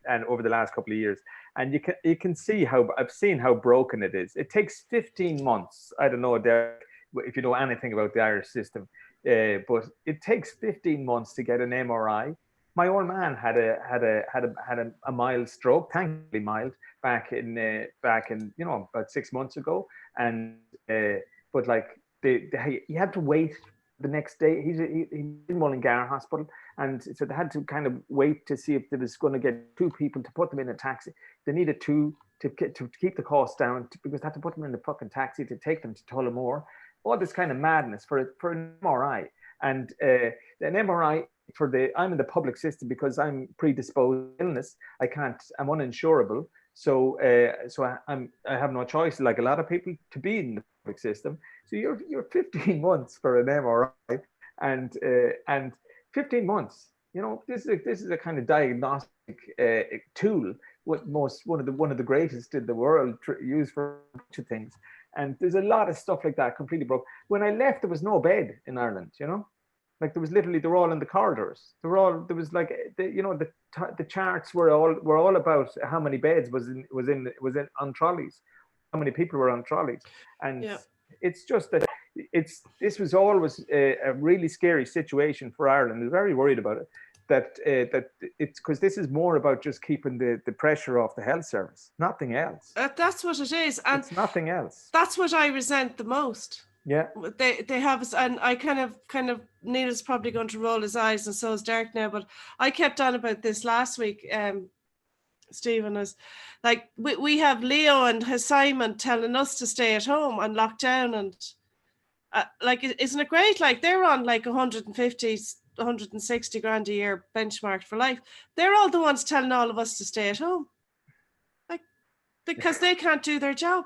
and over the last couple of years, and you can see I've seen how broken it is. It takes 15 months. I don't know, Derek, if you know anything about the Irish system, but it takes 15 months to get an MRI. My old man had a mild stroke, thankfully mild, back in about 6 months ago, and but like he had to wait the next day. He's in Mullingar Hospital, and so they had to kind of wait to see if they was going to get 2 people to put them in a taxi. They needed 2 to keep the cost down because they had to put them in the fucking taxi to take them to Tullamore. All this kind of madness for an MRI, and an MRI. I'm in the public system because I'm predisposed to illness. I'm uninsurable. So I have no choice, like a lot of people, to be in the public system. So you're 15 months for an MRI, and 15 months. This is a kind of diagnostic tool. One of the greatest in the world used for a bunch of things. And there's a lot of stuff like that completely broke. When I left, there was no bed in Ireland. Like they were all in the corridors. There was like the charts were all about how many beds was in on trolleys, how many people were on trolleys, and it's just that this was always a really scary situation for Ireland. We're very worried about it. That it's because this is more about just keeping the pressure off the health service, nothing else. That's what it is, and it's nothing else. That's what I resent the most. Yeah, they have, and I kind of Neil's probably going to roll his eyes, and so is Derek now. But I kept on about this last week. Stephen is like we have Leo and his Simon telling us to stay at home and lock down, and like isn't it great? Like they're on like 150, 160 grand a year benchmarked for life. They're all the ones telling all of us to stay at home, like because they can't do their job.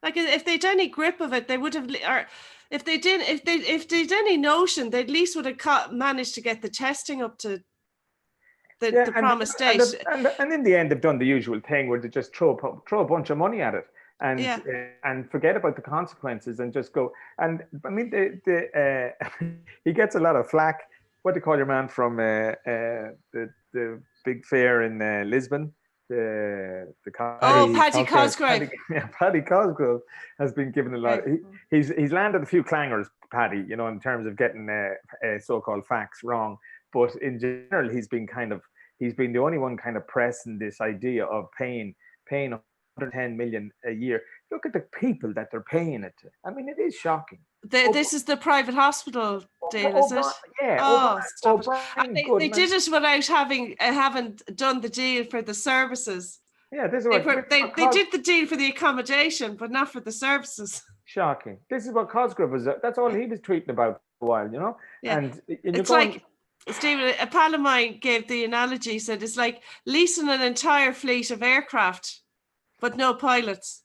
Like if they'd any grip of it, they would have, or if they'd any notion, they at least would have managed to get the testing up to the promised date. And in the end, they've done the usual thing where they just throw a bunch of money at it and forget about the consequences and just go. And I mean, he gets a lot of flack. What do you call your man from the big fair in Lisbon? Paddy Cosgrave. Paddy Cosgrave has been given a lot. He's landed a few clangers, Paddy, in terms of getting so-called facts wrong. But in general, he's been the only one kind of pressing this idea of paying 110 million a year. Look at the people that they're paying it to. I mean, it is shocking. This is the private hospital deal, is it? Yeah. Stop it. They did it without having done the deal for the services. Yeah, this is what they did the deal for the accommodation, but not for the services. Shocking. This is what Cosgrave was. That's all he was tweeting about for a while, Yeah. And it's like Stephen, a pal of mine gave the analogy. Said it's like leasing an entire fleet of aircraft, but no pilots.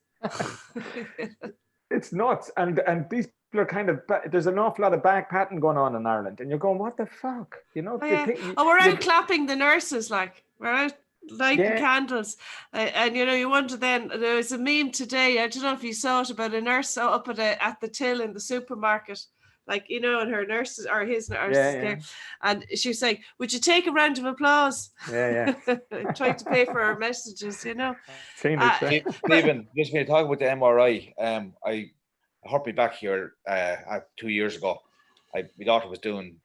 It's nuts, and these people are kind of, there's an awful lot of back patting going on in Ireland, and you're going, what the fuck, you know? Oh, yeah. We're out clapping the nurses, like we're out lighting candles, and you know, you wonder. Then there was a meme today. I don't know if you saw it, about a nurse up at the till in the supermarket, like, you know, and her nurses or his nurses there, and she was saying, "Would you take a round of applause?" Trying to pay for her messages, you know. Stephen, just when you talk about the MRI, I hurt me back here 2 years ago. My daughter was doing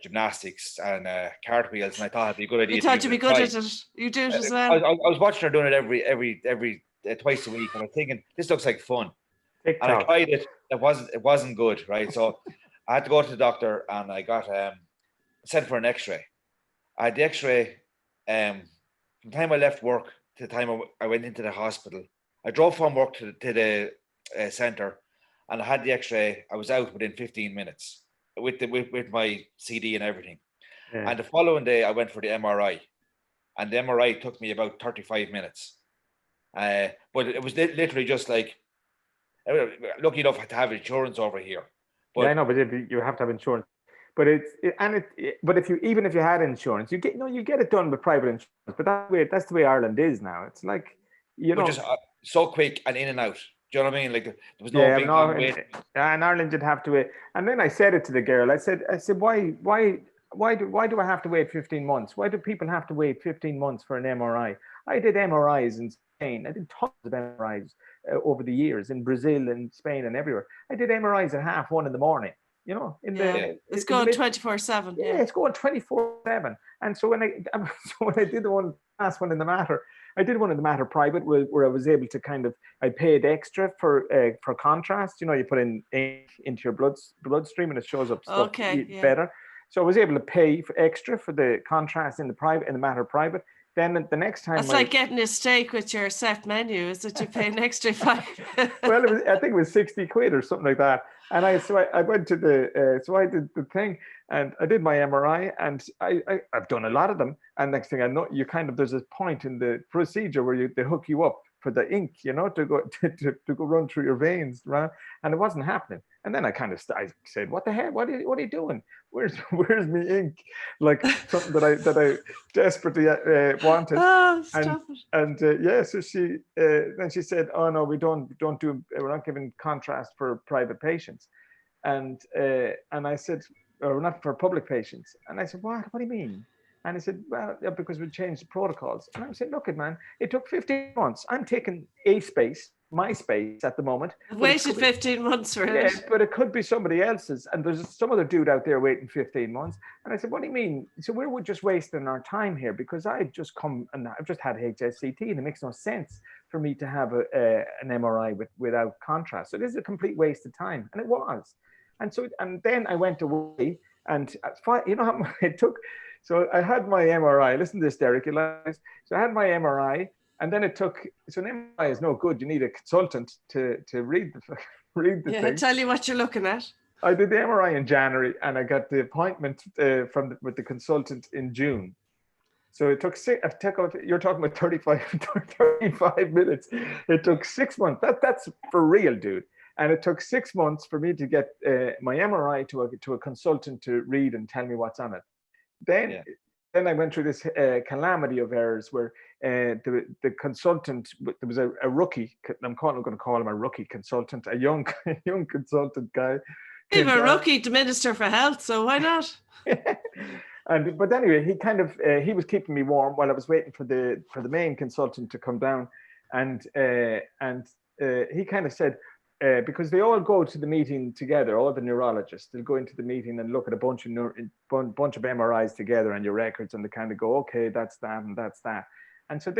gymnastics and cartwheels, and I thought it'd be a good idea. You thought you'd be good at it. You do it as well. I was watching her doing it every twice a week, and I was thinking, this looks like fun. TikTok. And I tried it. It wasn't good, right? So I had to go to the doctor, and I got sent for an X-ray. I had the X-ray from the time I left work to the time I went into the hospital. I drove from work to the centre, and I had the X-ray. I was out within 15 minutes with my CD and everything. And the following day, I went for the MRI, and the MRI took me about 35 minutes. But it was literally just like, lucky enough to have insurance over here. But I know, but you have to have insurance. But but if you had insurance, you get it done with private insurance. But that's the way Ireland is now. It's like, you know, just so quick and in and out. Do you know what I mean? Like, there was no big wait. In Ireland, you'd have to wait. And then I said it to the girl. I said, why do I have to wait 15 months? Why do people have to wait 15 months for an MRI? I did MRIs in Spain. I did tons of MRIs over the years in Brazil and Spain and everywhere. I did MRIs at 1:30 in the morning. You know, it's going 24/7. Yeah, it's going 24/7. And so when I did the last one in the Mater, I did one in the Mater private where I was able to I paid extra for contrast. You know, you put in ink into your bloodstream and it shows up stuff better. So I was able to pay for extra for the contrast in the Mater private. Then the next time, it's like getting a steak with your set menu. Is that you pay an extra $5? Well, I think it was 60 quid or something like that. And I went to so I did the thing, and I did my MRI, and I've done a lot of them. And next thing I know, there's a point in the procedure where they hook you up for the ink, you know, to go run through your veins, right? And it wasn't happening. And then I said, "What the hell? What are you doing? Where's me ink?" Like something that I desperately wanted. Oh, stop it! So she then she said, "Oh no, we're not giving contrast for private patients," and I said, "Or not for public patients." And I said, "What? What do you mean?" And he said, "Well, yeah, because we changed the protocols." And I said, "Look, man, it took 15 months. I'm taking my space at the moment. I've waited 15 months for it. Yeah, but it could be somebody else's. And there's some other dude out there waiting 15 months. And I said, what do you mean? So we're just wasting our time here because I've just come and I've just had HSCT and it makes no sense for me to have an MRI without contrast. So this is a complete waste of time." And it was. And then I went away and you know how much it took. So I had my MRI. Listen to this, Derek. So I had my MRI. And then it took, so an MRI is no good. You need a consultant to read the thing. Tell you what you're looking at. I did the MRI in January and I got the appointment with the consultant in June. So it took you're talking about 35 minutes. It took 6 months. That's for real, dude. And it took 6 months for me to get my MRI to a consultant to read and tell me what's on it. Then I went through this calamity of errors where the consultant, there was a rookie. I'm going to call him a rookie consultant, a young consultant guy. He's a rookie to Minister for Health, so why not? But anyway, he was keeping me warm while I was waiting for the main consultant to come down, and he kind of said. Because they all go to the meeting together, all the neurologists, they'll go into the meeting and look at a bunch of MRIs together and your records, and they kind of go, okay, that's that and that's that. And so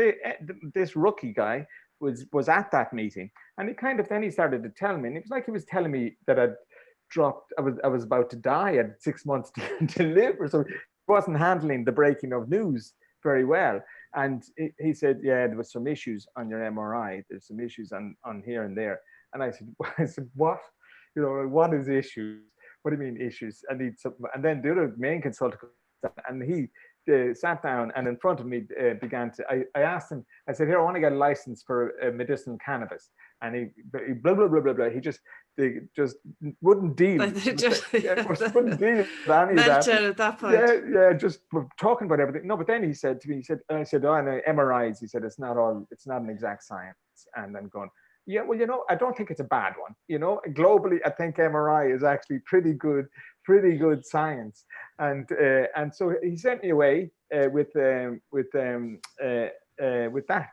this rookie guy was at that meeting, and he started to tell me, and it was like he was telling me that I was about to die at 6 months to live or something. He wasn't handling the breaking of news very well. And he said, yeah, there was some issues on your MRI. There's some issues on here and there. And I said, what? You know, what is issues? What do you mean issues? I need something. And then the other main consultant, and he sat down and in front of me I asked him, I said, here, I want to get a license for medicinal cannabis. and he blah blah blah blah blah. They just wouldn't deal. Like they just wouldn't deal with any of that. melted at that point. Yeah, just talking about everything. No, but then he said to me, I said, oh, no, MRIs. He said, it's not an exact science. And then going, yeah, well, I don't think it's a bad one. Globally, I think MRI is actually pretty good science. And so he sent me away with that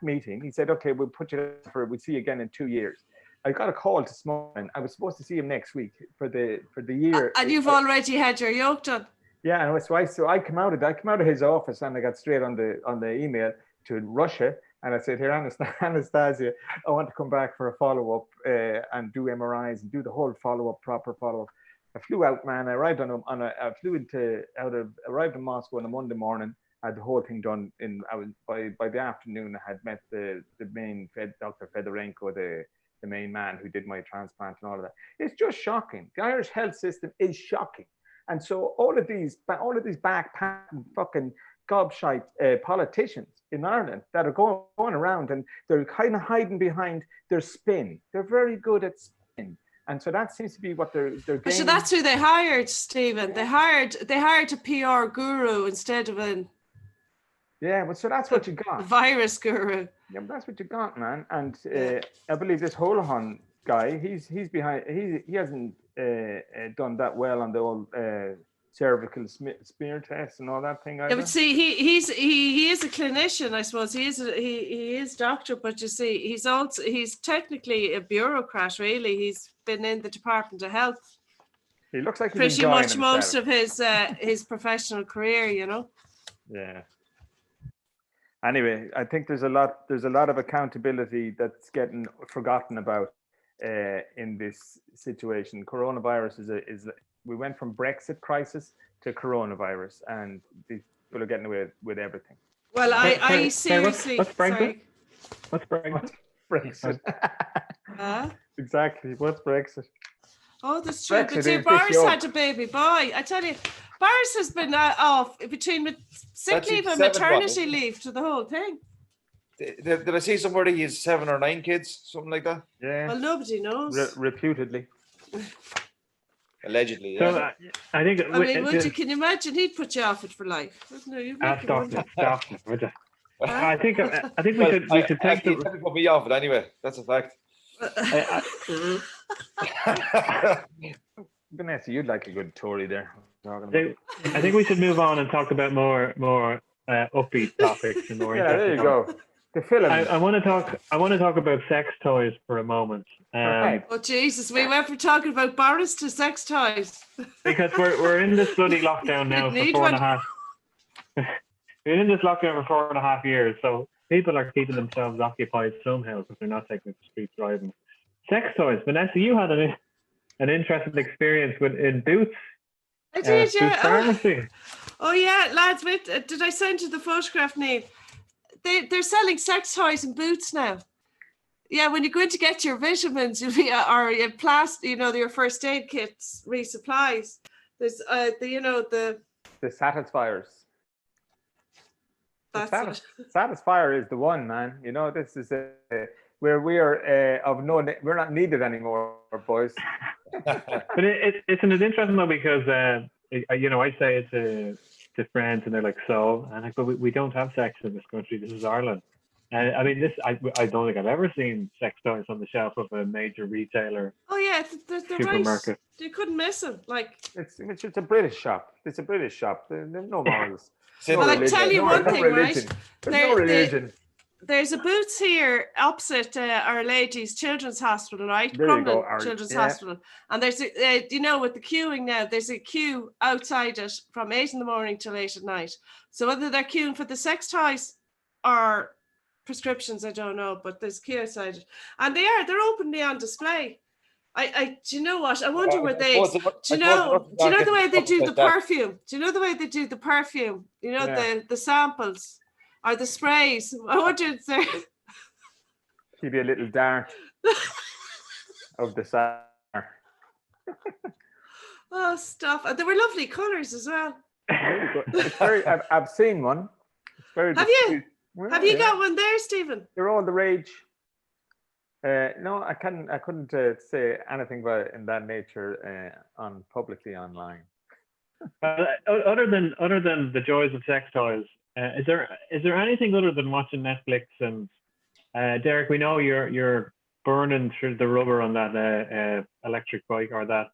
meeting. He said, okay, we'll put you we'll see you again in 2 years. I got a call this morning. I was supposed to see him next week for the year. And you've already had your yoke done. Yeah, and so I come out of his office and I got straight on the email to Russia, and I said, here, Anastasia, I want to come back for a follow-up and do MRIs and do the whole proper follow-up. I flew out, man. I arrived arrived in Moscow on a Monday morning. I had the whole thing done by the afternoon. I had met the main Dr. Fedorenko, the main man who did my transplant and all of that. It's just shocking. The Irish health system is shocking. And so all of these backpacking fucking gobshite politicians in Ireland that are going around, and they're kind of hiding behind their spin. They're very good at spin. And so that seems to be what they're gaining. So that's who they hired, Stephen. They hired a PR guru instead of a so that's what you got. Virus guru. Yeah, but that's what you got, man. And I believe this Holohan guy, he's behind. He hasn't done that well on the old cervical smear test and all that thing. Either. Yeah, but see, he is a clinician, I suppose. He is doctor, but you see, he's technically a bureaucrat. Really, he's been in the Department of Health. He looks like pretty much most of his professional career, Yeah. Anyway, I think there's a lot of accountability that's getting forgotten about in this situation. Coronavirus is we went from Brexit crisis to coronavirus, and these people are getting away with everything. Well, I seriously. What's Brexit? What's Brexit? Brexit. Exactly. What's Brexit? Oh, that's true. But see, Boris had a baby boy. I tell you, Boris has been off between sick leave and maternity leave to the whole thing. Did I see somewhere he has 7 or 9 kids, something like that? Yeah. Well, nobody knows. Reputedly. Allegedly, yeah. So I think. Can you imagine? He'd put you off it for life. No, stop it. I think we should take the. Put me off it anyway. That's a fact. Vanessa, you'd like a good Tory there. I think we should move on and talk about more upbeat topics and more. Yeah, there you go. The film. I want to talk about sex toys for a moment. Oh Jesus, we went from talking about Boris to sex toys. Because we're in this bloody lockdown now for 4.5. We're in this lockdown for 4.5 years, so people are keeping themselves occupied somehow because they're not taking the street driving. Sex toys, Vanessa, you had an interesting experience in Boots. I did, yeah. Pharmacy. Oh yeah, lads, wait, did I send you the photograph, Neil? They're selling sex toys in Boots now. Yeah, when you go in to get your vitamins, or your your first aid kits, resupplies. There's the Satisfiers. That's Satisfier is the one, man. This is where we are we're not needed anymore, boys. But it's an interesting though, because I say it to friends and they're like, so, and I go, we don't have sex in this country. This is Ireland. And I mean, I don't think I've ever seen sex toys on the shelf of a major retailer. Oh yeah, they're supermarket. Right. You couldn't miss them. Like it's a British shop. It's a British shop. There's no morals. Well, I tell you one thing, right? There's no religion. There's a Boots here opposite Our Lady's Children's Hospital, right? There you go, Children's Hospital. And there's with the queuing now, there's a queue outside it from 8 in the morning till 8 at night. So whether they're queuing for the sex toys or prescriptions, I don't know, but there's a queue outside it. And they're openly on display. Do you know what? I wonder where they. Do you know the way they do the perfume? Do you know the way they do the perfume? The samples or the sprays. I wonder if there. Give you a little dart of the star. Oh, stuff! And they were lovely colours as well. It's very. I've seen one. It's very. Have you? Have you got one there, Stephen? They're all the rage. No, I couldn't say anything about it in that nature on publicly online. Other than the joys of sex toys, is there anything other than watching Netflix? And Derek, we know you're burning through the rubber on that electric bike or that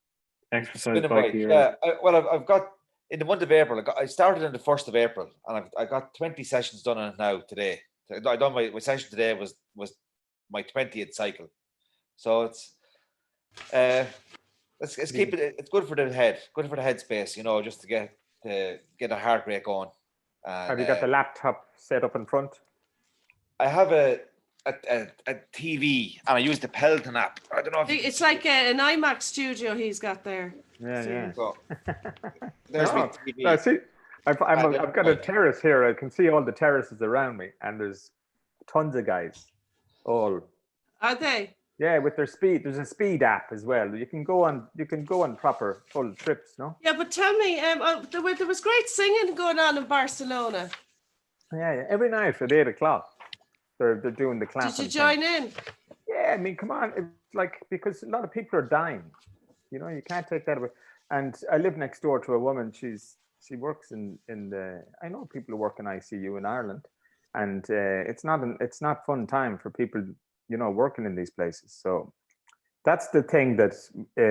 exercise Spinning bike. bike. Yeah. I've got in the month of April. I started on the 1st of April, and I got 20 sessions done on it now today. I done my session today was my 20th cycle. So it's let's keep it. It's good for the head, good for the headspace. Just to get a heart rate going. And, Have you got the laptop set up in front? I have a TV, and I use the Peloton app. I don't know if It's like an IMAX studio he's got there. Yeah. So, there's my TV. No, see, I've got a terrace here. I can see all the terraces around me, and there's tons of guys. All Are they? Yeah, with their speed. There's a speed app as well. You can go on proper full trips, no? Yeah, but tell me, there was great singing going on in Barcelona. Yeah. Every night at 8:00, they're doing the clap. Did you join in? Yeah, I mean, come on. It's like, because a lot of people are dying. You can't take that away. And I live next door to a woman. She works in the. I know people who work in ICU in Ireland, and it's not fun time for people, working in these places. So that's the thing that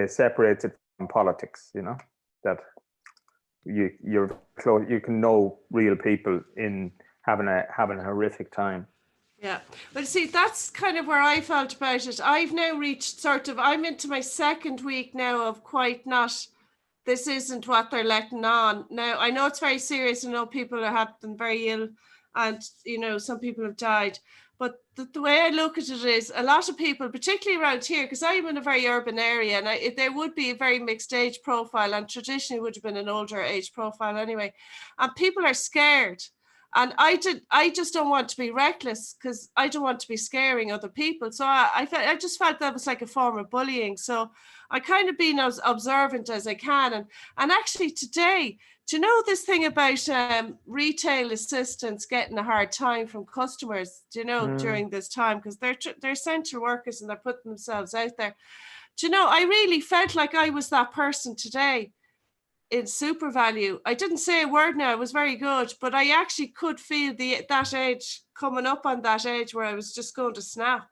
separates it from politics. That you're close. You can know real people in having a horrific time. Yeah, but see, that's kind of where I felt about it. I've now reached I'm into my second week now of quite not, this isn't what they're letting on. Now, I know it's very serious. I know people have been very ill, and, some people have died. But the way I look at it is, a lot of people, particularly around here, because I'm in a very urban area, and there would be a very mixed age profile, and traditionally would have been an older age profile anyway. And people are scared. And I just don't want to be reckless, because I don't want to be scaring other people. So I just felt that was like a form of bullying. So I kind of been as observant as I can. And actually today, do you know this thing about retail assistants getting a hard time from customers, during this time, because they're essential workers and they're putting themselves out there. Do you know, I really felt like I was that person today. In Super Value, I didn't say a word now. It was very good, but I actually could feel that age coming up on that age where I was just going to snap.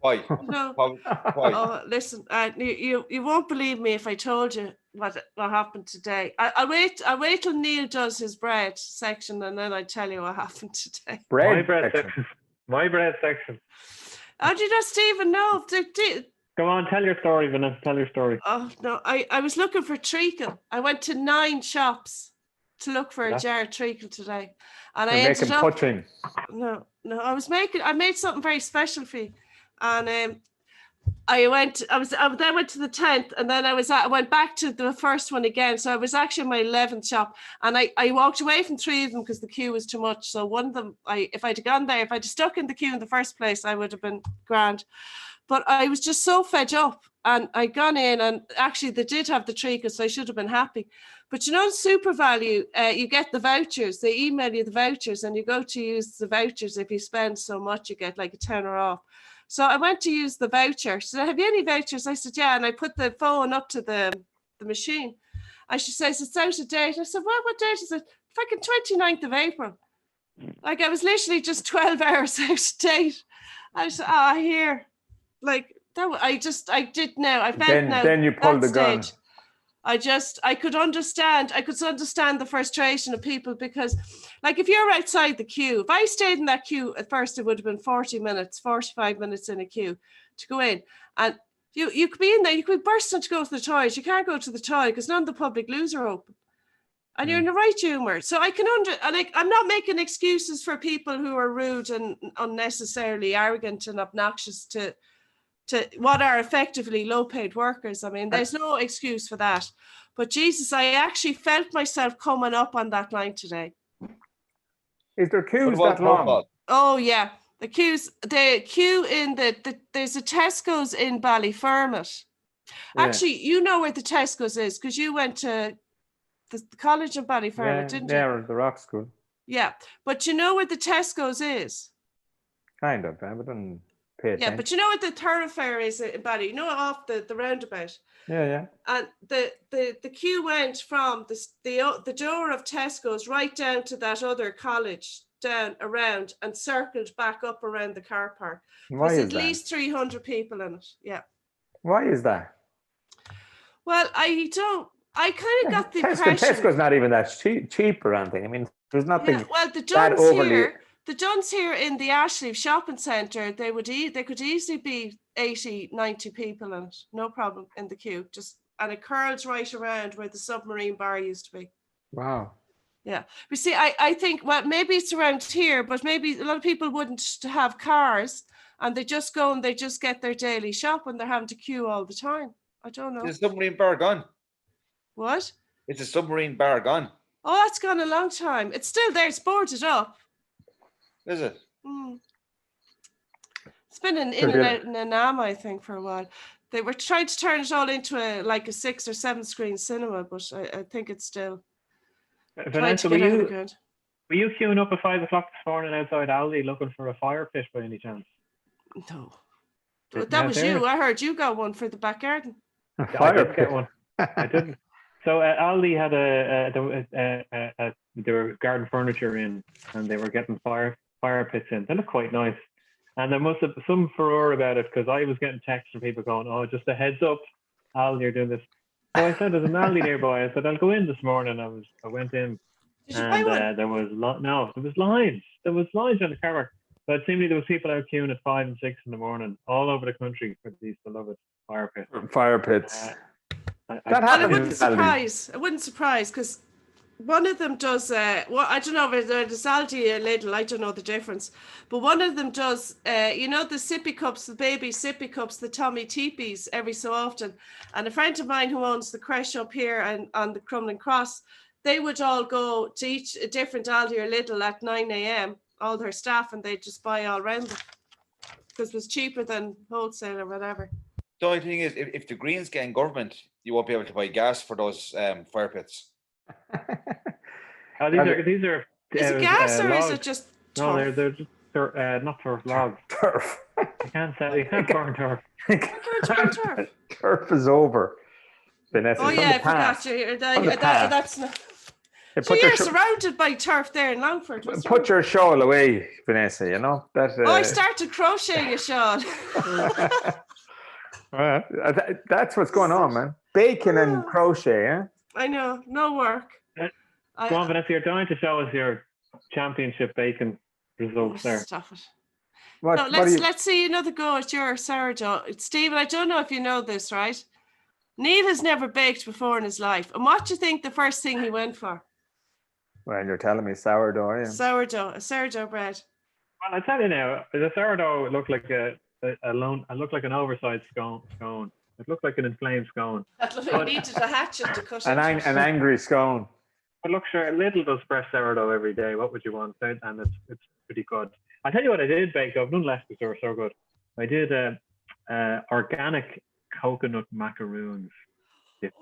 Why? No. Why? Oh, listen, you won't believe me if I told you what happened today. I'll wait till Neil does his bread section, and then I tell you what happened today. My bread section. My bread section. How do you know, Stephen? No. Go on, tell your story, Vanessa. Tell your story. Oh, no, I was looking for treacle. I went to 9 shops to look for a jar of treacle today. And I ended up... Pudding. No, I made something very special for you. And I went to the 10th, and then I went back to the first one again. So I was actually in my 11th shop, and I walked away from 3 of them because the queue was too much. So one of them, if I'd gone there, if I'd stuck in the queue in the first place, I would have been grand. But I was just so fed up, and I'd gone in, and actually they did have the treacle, so I should have been happy. But in Super Value, you get the vouchers. They email you the vouchers, and you go to use the vouchers. If you spend so much, you get like a tenner off. So I went to use the voucher. She said, have you any vouchers? I said, yeah. And I put the phone up to the machine. And she says, it's out of date. I said, what date is it? Fucking 29th of April. Like, I was literally just 12 hours out of date. I said, here. Like that, I did now. I felt now. Then you pulled the gun. I could understand the frustration of people, because, like, if you're outside the queue, if I stayed in that queue at first, it would have been 45 minutes in a queue to go in, and you could be in there, you could be bursting to go to the toilet. You can't go to the toilet because none of the public loos are open, and you're in the right humor. So I can I'm not making excuses for people who are rude and unnecessarily arrogant and obnoxious to what are effectively low-paid workers. I mean, there's no excuse for that. But Jesus, I actually felt myself coming up on that line today. Is there queues that long? Oh yeah, the queue in there's a Tesco's in Ballyfermot. Yeah. Actually, you know where the Tesco's is because you went to the college in Ballyfermot, didn't you? Yeah, the Rock School. Yeah, but you know where the Tesco's is? Kind of. I haven't pay Yeah, attention. but you know what the thoroughfare is in Bally? You know, off the roundabout. Yeah. And the queue went from the door of Tesco's right down to that other college, down around and circled back up around the car park. Why There's is at that? least 300 people in it. Yeah. Why is that? Well, I kind of got the impression. Tesco's not even that cheap or anything. I mean, there's nothing. Yeah, well, the that Duns overly. here, the Duns here in the Ashleigh shopping centre, they could easily be 80, 90 people in it, no problem in the queue. And it curls right around where the submarine bar used to be. Wow. Yeah, but see, I think, well, maybe it's around here, but maybe a lot of people wouldn't have cars, and they just go and they just get their daily shop, and they're having to queue all the time. I don't know. Is the submarine bar gone? What? Is the submarine bar gone? Oh, that's gone a long time. It's still there. It's boarded up. Is it? It's been in and out in Anam, I think, for a while. They were trying to turn it all into a 6 or 7 screen cinema, but I think it's still. Vanessa, were you queuing up at 5 o'clock this morning outside Aldi looking for a fire pit by any chance? No. That was you. I heard you got one for the back garden. I didn't get one. I didn't. So Aldi had there were garden furniture in, and they were getting fire pits in. They look quite nice, and there must have been some furore about it because I was getting texts from people going, "Oh, just a heads up, Aldi are doing this." So I said, "There's an Aldi nearby." I said, "I'll go in this morning." I went in, and there was lines. There was lines on the car park, but seemingly there was people out queuing at 5 and 6 in the morning all over the country for these beloved fire pits. Fire pits. I wouldn't surprise because one of them does. I don't know if it's Aldi or Lidl. I don't know the difference, but one of them does. You know, the sippy cups, the baby sippy cups, the Tommy Teepees every so often. And a friend of mine who owns the creche up here and on the Crumlin Cross, they would all go to each a different Aldi or Lidl at 9 a.m. all their staff, and they'd just buy all round them because it was cheaper than wholesale or whatever. The only thing is, if the Greens get in government, you won't be able to buy gas for those fire pits. These are. Is it gas or is it just turf? No, they're just not turf, logs. Turf. You can't burn turf. Turf. Turf is over. Vanessa, oh yeah, I forgot you. That's not. So you're surrounded by turf there in Longford. Put your shawl away, Vanessa. You know that. I started crocheting a shawl. That's what's going on, man. Bacon and crochet, eh? I know, no work. Go on, Vanessa, you're dying to show us your championship bacon results there. Stop it. Let's see another go at your sourdough. Stephen, I don't know if you know this, right? Neil has never baked before in his life. And what do you think the first thing he went for? Well, you're telling me sourdough, yeah. Sourdough bread. Well, I tell you now, the sourdough looked like it looked like an oversized scone. It looked like an inflamed scone. It needed a hatchet to cut it. An angry scone. But look, sure, Lidl does fresh sourdough every day. What would you want? And it's pretty good. I'll tell you what I did bake. I've none left because they were so good. I did organic coconut macaroons.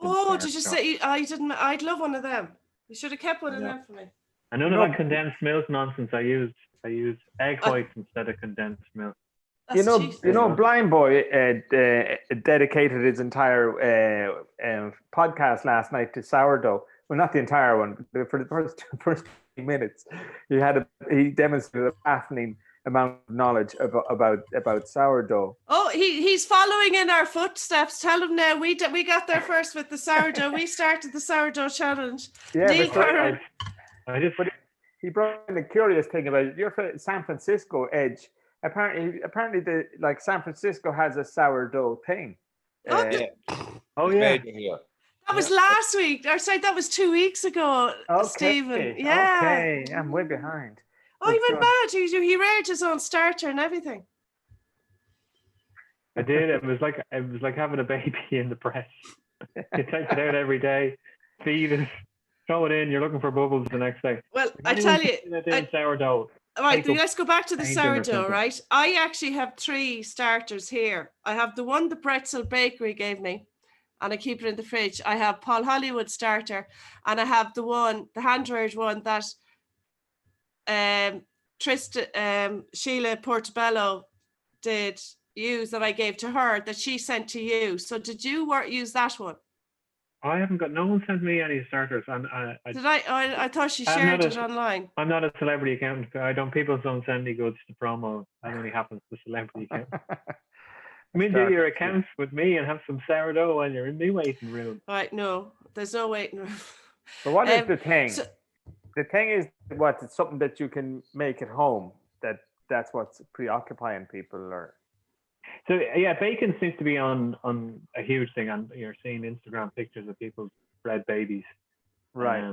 Oh, did you say I didn't? I'd love one of them. You should have kept one of them for me. And none of that condensed milk nonsense. I used egg whites instead of condensed milk. You know, Blind Boy dedicated his entire podcast last night to sourdough. Well, not the entire one, but for the first 20 minutes, he demonstrated a fascinating amount of knowledge about sourdough. Oh, he's following in our footsteps. Tell him now. We got there first with the sourdough. We started the sourdough challenge. Yeah, he brought in a curious thing about it. Your San Francisco edge. Apparently, San Francisco has a sourdough thing. Oh yeah. That was last week. Or sorry, that was 2 weeks ago, okay. Stephen. Yeah. Okay, I'm way behind. Oh, he went mad. He read his own starter and everything. I did. It was like having a baby in the breast. You take it out every day, feed it, throw it in. You're looking for bubbles the next day. Well, I tell you, sourdough. Right, let's go back to the sourdough, right? I actually have 3 starters here. I have the one the Pretzel Bakery gave me, and I keep it in the fridge. I have Paul Hollywood starter, and I have the hand-rolled one that Sheila Portobello did use that I gave to her that she sent to you. So did you use that one? I haven't got. No one sent me any starters, and I thought she I'm shared not it online. I'm not a celebrity accountant. I don't. People don't send me goods to promo. That only happens to celebrity accountants. I mean, do your accounts with me and have some sourdough while you're in the waiting room. Right? No, there's no waiting room. But what is the thing? The thing is, what it's something that you can make at home. That's what's preoccupying people, or. So yeah, bacon seems to be on a huge thing, and you're seeing Instagram pictures of people's bred babies, Right?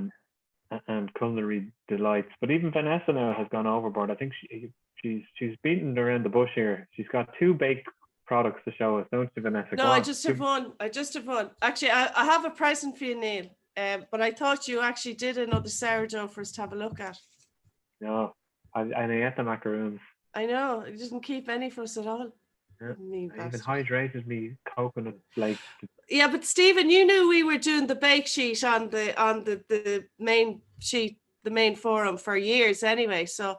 And culinary delights. But even Vanessa now has gone overboard. I think she's beaten around the bush here. She's got 2 baked products to show us, don't you, Vanessa? No, I just have one. Actually, I have a present for you, Neil. But I thought you actually did another sourdough for us to have a look at. No, I ate the macaroons. I know. You didn't keep any for us at all. Yeah. I even hydrated me coconut flakes. Yeah, but Stephen, you knew we were doing the bake sheet on the main sheet, the main forum for years anyway. So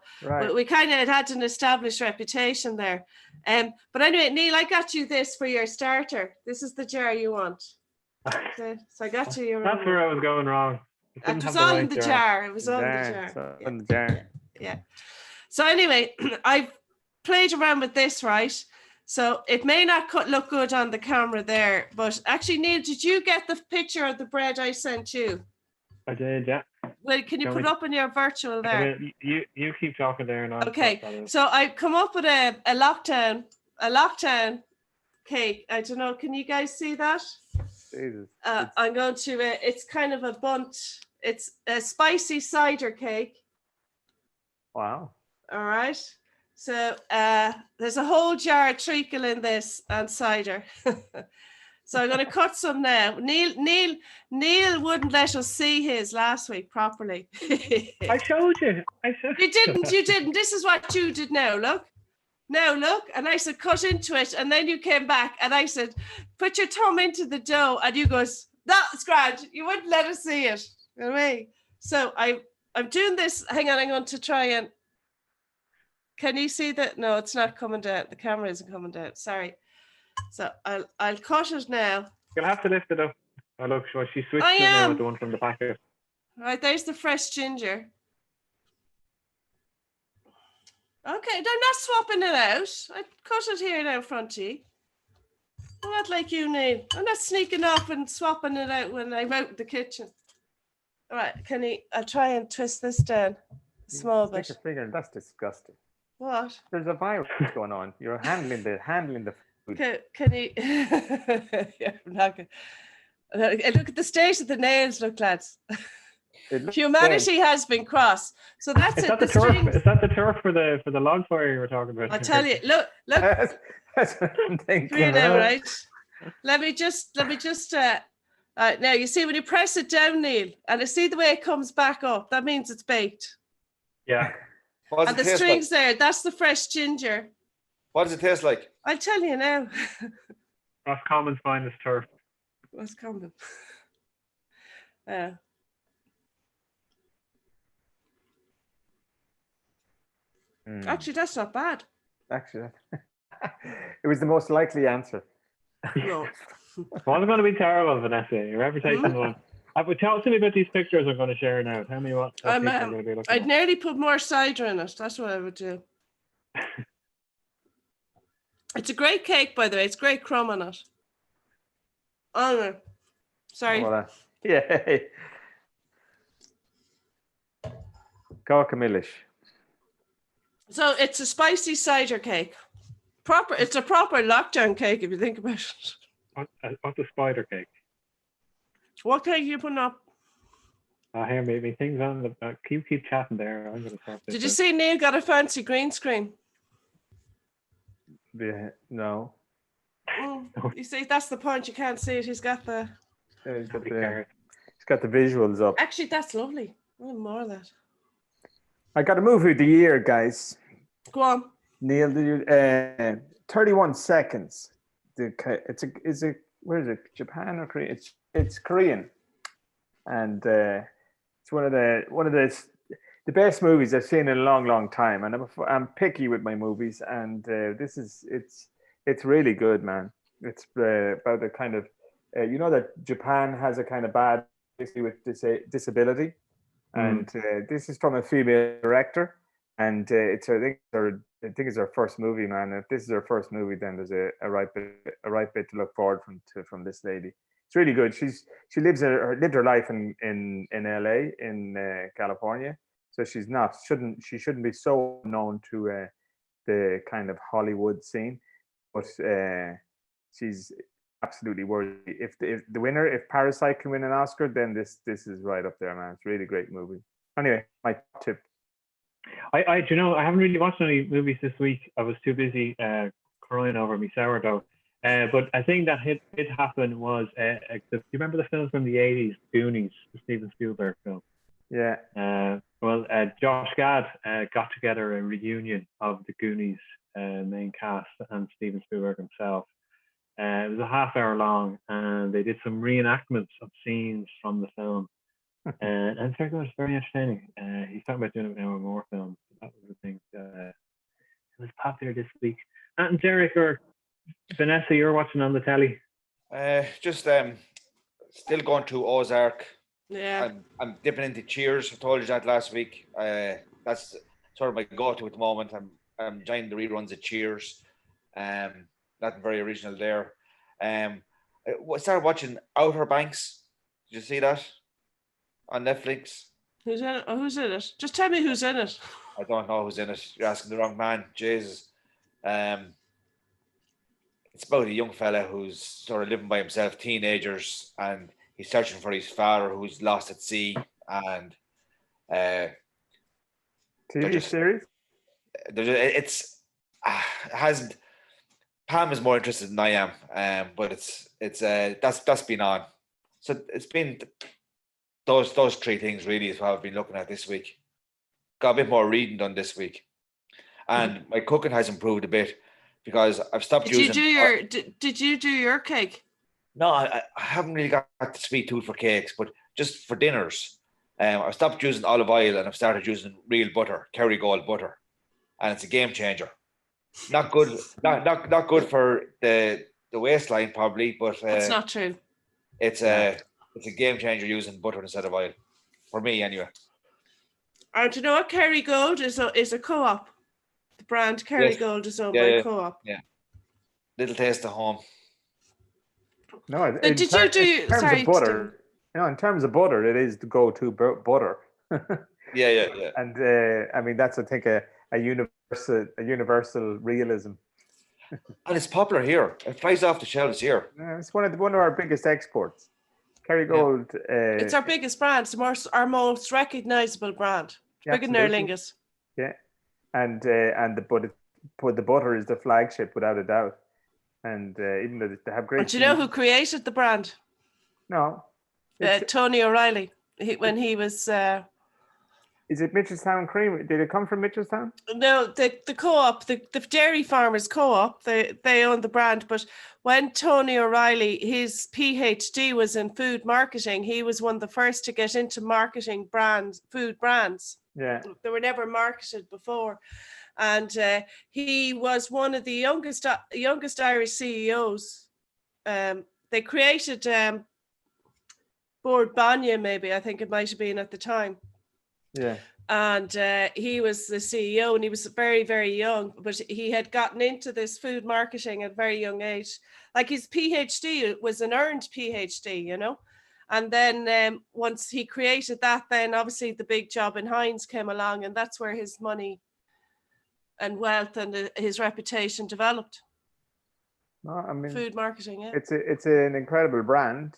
we kind of had an established reputation there. But anyway, Neil, I got you this for your starter. This is the jar you want. So I got you your. That's where I was going wrong. It was all in the jar. It was all in the jar. In the jar. Yeah. So anyway, I've played around with this, right? So it may not look good on the camera there, but actually, Neil, did you get the picture of the bread I sent you? I did, yeah. Well, can you put it up in your virtual there? You keep talking there, and I'll okay. So I come up with a lockdown cake. I don't know. Can you guys see that? Jesus. I'm going to. It's kind of a bundt. It's a spicy cider cake. Wow. All right. So there's a whole jar of treacle in this and cider. So I'm going to cut some now. Neil wouldn't let us see his last week properly. I showed you. You didn't. This is what you did now. Look. And I said, cut into it. And then you came back and I said, put your thumb into the dough. And you goes, that's grand. You wouldn't let us see it. You know what I mean? So I'm doing this. Hang on, I'm going to try and. Can you see that? No, it's not coming down. The camera isn't coming down. Sorry. So I'll cut it now. You'll have to lift it up. Oh, look, she switched it now with the one from the packet. Right, there's the fresh ginger. Okay, I'm not swapping it out. I cut it here now, Fronty. I'm not like you, Neil. I'm not sneaking off and swapping it out when I'm out in the kitchen. All right, I'll try and twist this down a small bit. Stick your finger, that's disgusting. What? There's a virus going on. You're handling the food. Can you? Yeah, I'm not gonna. Look at the state of the nails, look, lads. Humanity has been crossed. So that's Is it. That the turf? Is that the turf for the log fire you were talking about? I'll tell you. Look. That's what I'm thinking. You know, right? Let me just. Now you see when you press it down, Neil, and you see the way it comes back up. That means it's baked. Yeah. And the strings there, that's the fresh ginger. What does it taste like? I'll tell you now. Roscommon's finest turf. Roscommon. Actually, that's not bad. Actually, it was the most likely answer. No. Well, it's going to be terrible, Vanessa. Your reputation one. Tell me about these pictures I'm going to share now. Tell me what people are going to be looking I'd at. nearly put more cider in it. That's what I would do. It's a great cake, by the way. It's great crumb on it. Oh, no. Sorry. Yeah. Cork Milish. So it's a spicy cider cake. It's a proper lockdown cake if you think about it. What's a spider cake? What cake are you putting up? Here, maybe things on the. Keep chatting there. I'm going to start. Did you see Neil got a fancy green screen? Yeah, no. You see, that's the point. You can't see it. He's got the visuals up. Actually, that's lovely. I want more of that. I got a movie of the year, guys. Go on. Neil, did you? 31 seconds. Where is it? Japan or Korea? It's Korean, and it's one of the the best movies I've seen in a long, long time, and I'm picky with my movies, and it's really good, man. It's about a kind of you know that Japan has a kind of bad history with disability, and this is from a female director, and I think it's her first movie, man. If this is her first movie, then there's a right bit to look forward from this lady. It's really good. She lived her life in LA in California, so she shouldn't be so known to the kind of Hollywood scene, but she's absolutely worthy. If the winner, if Parasite can win an Oscar, then this is right up there, man. It's a really great movie. Anyway, my tip. I do you know, I haven't really watched any movies this week. I was too busy crying over me sourdough. But I think that hit happen was, do you remember the film from the 80s, Goonies, the Steven Spielberg film? Yeah. Josh Gad got together a reunion of the Goonies main cast and Steven Spielberg himself. It was a half hour long, and they did some reenactments of scenes from the film. And it's very good, it's very entertaining. He's talking about doing it now with more films. That was the thing. It was popular this week. And Derek or Vanessa, you're watching on the telly? Just still going through Ozark. Yeah. I'm dipping into Cheers. I told you that last week. That's sort of my go-to at the moment. I'm enjoying the reruns of Cheers. Nothing very original there. I started watching Outer Banks. Did you see that on Netflix? Who's in it? Oh, who's in it? Just tell me who's in it. I don't know who's in it. You're asking the wrong man. Jesus. It's about a young fella who's sort of living by himself, teenagers, and he's searching for his father who's lost at sea. And TV series? It hasn't. Pam is more interested than I am, but that's been on. So it's been those three things really is what I've been looking at this week. Got a bit more reading done this week, and my cooking has improved a bit because I've stopped using. Did you do your cake? No, I haven't really got the sweet tooth for cakes, but just for dinners, I've stopped using olive oil and I've started using real butter, Kerrygold butter, and it's a game changer. Not good, not good for the waistline probably, but that's not true. It's a game changer using butter instead of oil, for me anyway. And do you know what Kerrygold is a co-op? The brand Kerrygold is owned by Co-op. Yeah, little taste of home. No, in terms of butter, in terms of butter, it is the go-to butter. Yeah. And I mean, that's I think a universal realism. And it's popular here. It flies off the shelves here. Yeah, it's one of our biggest exports. Kerrygold. Yeah. It's our biggest brand. It's our most recognizable brand. Bigger than Aer Lingus. Yeah, and the butter is the flagship without a doubt. And even though they have great. But do you know who created the brand? No. Tony O'Reilly. When he was. Is it Mitchelstown Cream? Did it come from Mitchelstown? No, the co-op, the dairy farmers co-op, they own the brand. But when Tony O'Reilly, his PhD was in food marketing, he was one of the first to get into marketing food brands. Yeah. They were never marketed before. And he was one of the youngest Irish CEOs. They created Bord Banya, maybe, I think it might have been at the time. Yeah. And he was the CEO, and he was very, very young, but he had gotten into this food marketing at a very young age. Like his PhD was an earned PhD, you know. And then once he created that, then obviously the big job in Heinz came along, and that's where his money and wealth and his reputation developed. No, I mean, food marketing, yeah. It's an incredible brand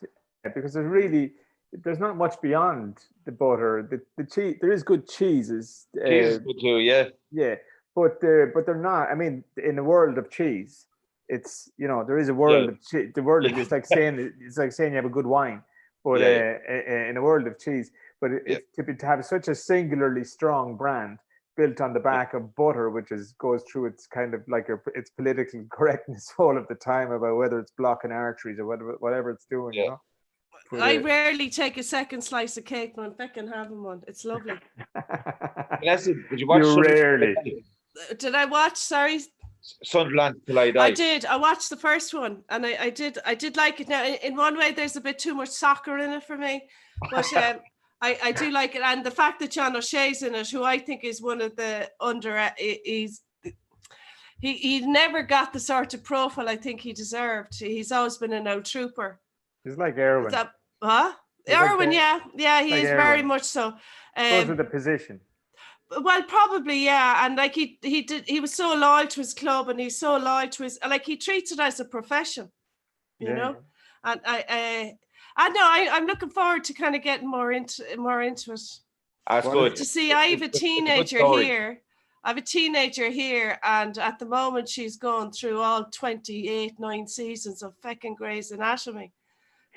because there's not much beyond the butter. The cheese, there is good cheeses. Cheese is good too, yeah. Yeah, but they're not. I mean, in the world of cheese, it's there is a world of cheese. The world of it's like saying you have a good wine, but in a world of cheese, but to have such a singularly strong brand built on the back of butter, which goes through its kind of like its political correctness all of the time about whether it's blocking arteries or whatever it's doing. You know? I rarely take a second slice of cake when Becca having one. It's lovely. Leslie, did you watch You Sunderland rarely. Till I Die? Did I watch? Sorry. Sunderland Till I Die. I did. I watched the first one, and I did like it. Now, in one way, there's a bit too much soccer in it for me, but I do like it. And the fact that John O'Shea's in it, who I think is one of the he never got the sort of profile I think he deserved. He's always been an old trooper. He's like Erwin. Erwin, yeah, he like is Erwin. very much so. Goes with the position. Well, probably, yeah. And like he was so loyal to his club, and he's so loyal to his, like, he treats it as a profession, you know. And I'm looking forward to kind of getting more into it. That's good. To see, I have a teenager here. I have a teenager here, and at the moment she's going through all 9 seasons of fucking Grey's Anatomy.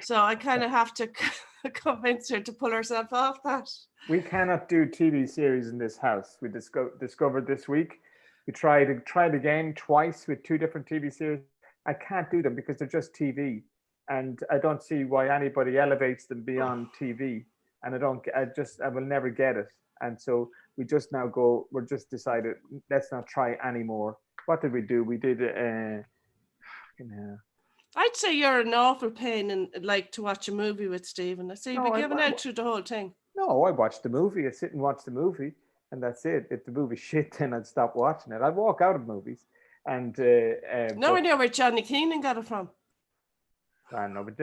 So I kind of have to convince her to pull herself off that. We cannot do TV series in this house. We discovered this week. We tried again twice with 2 different TV series. I can't do them because they're just TV, and I don't see why anybody elevates them beyond TV. And I will never get it. And so we're just decided, let's not try anymore. What did we do? We did I'd say you're an awful pain and like to watch a movie with Stephen. I say you'd be giving out through the whole thing. No, I watch the movie. I sit and watch the movie, and that's it. If the movie's shit, then I'd stop watching it. I'd walk out of movies. And no idea where Johnny Keenan got it from. I don't know, but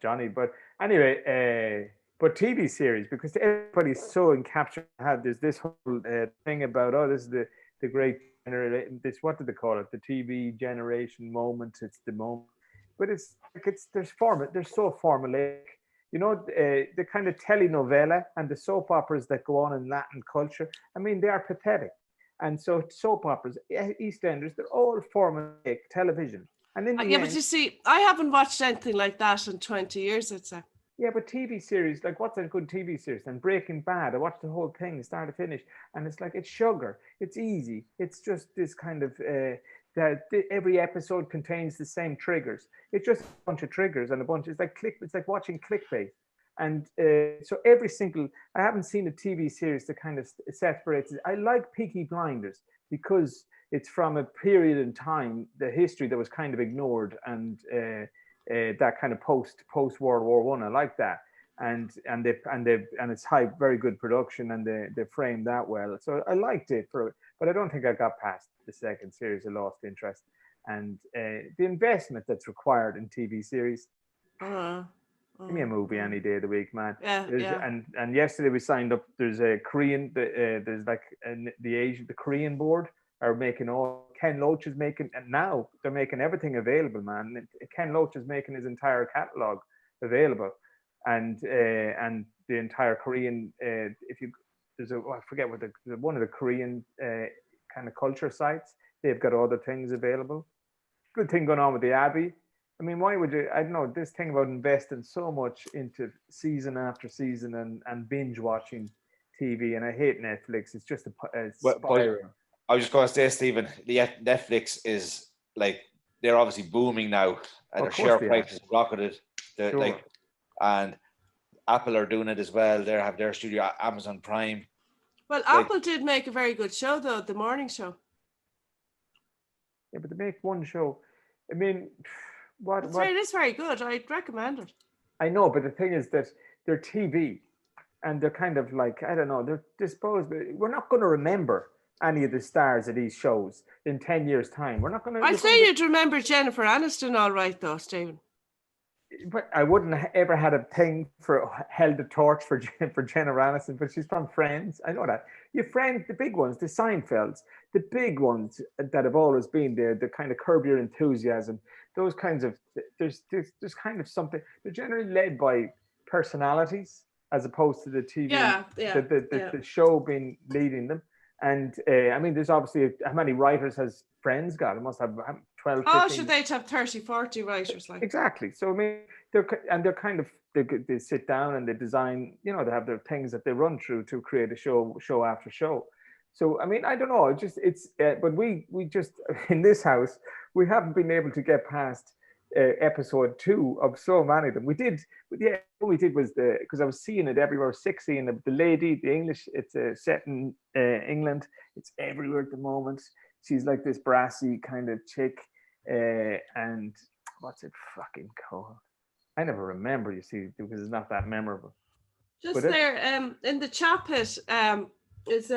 Johnny. But anyway, but TV series, because everybody's so encapsulated. There's this whole thing about, this is the great generation. What did they call it? The TV generation moment. It's the moment. But it's like they're so formulaic. You know, the kind of telenovela and the soap operas that go on in Latin culture, I mean, they are pathetic. And so soap operas, EastEnders, they're all formulaic television. And in the end, but you see, I haven't watched anything like that in 20 years, I'd say. Yeah, but TV series, like, what's a good TV series? And Breaking Bad, I watched the whole thing, start to finish, and it's like, it's sugar, it's easy. It's just this kind of, that every episode contains the same triggers. It's just a bunch of triggers and it's like watching clickbait. And so I haven't seen a TV series that kind of separates it. I like Peaky Blinders because it's from a period in time, the history that was kind of ignored, and that kind of post World War I. I like that, and it's very good production, and they framed that well. So I liked it but I don't think I got past the second series. I lost interest, and the investment that's required in TV series. Give me a movie any day of the week, man. And yesterday we signed up. There's a Korean. There's like the Korean board are making Ken Loach is making, and now they're making everything available, man. Ken Loach is making his entire catalog available, and the entire Korean. I forget what one of the Korean kind of culture sites. They've got all the things available. Good thing going on with the Abbey. I mean, why would you? I don't know, this thing about investing so much into season after season and binge watching TV, and I hate Netflix. It's just a spiral. I was just going to say, Stephen, the Netflix is like, they're obviously booming now, and their share price has rocketed. And Apple are doing it as well. They have their studio, Amazon Prime. Well, Apple did make a very good show, though, the morning show. Yeah, but they make one show. I mean, it is very good. I'd recommend it. I know, but the thing is that they're TV, and they're kind of like, I don't know, they're disposed. We're not going to remember any of the stars of these shows in 10 years' time. We're not going to. I'd say you'd remember Jennifer Aniston all right, though, Stephen. But I wouldn't ever had a thing held a torch for Jennifer Aniston, but she's from Friends. I know that. Your friends, the big ones, the Seinfelds, the big ones that have always been there, the kind of Curb Your Enthusiasm, those kinds of, there's kind of something, they're generally led by personalities as opposed to the TV, the show being leading them. And I mean, there's obviously, how many writers has Friends got? It must have 12, 15. Should they have 30, 40 writers? Like Exactly. So I mean, they're kind of, they sit down and they design, they have their things that they run through to create a show after show. So I mean, I don't know. But we just in this house, we haven't been able to get past episode 2 of so many of them. Yeah, what we did was because I was seeing it everywhere, sick seeing the lady, the English, it's set in England. It's everywhere at the moment. She's like this brassy kind of chick. And what's it fucking called? I never remember, you see, because it's not that memorable. Just there, in the chat pit, is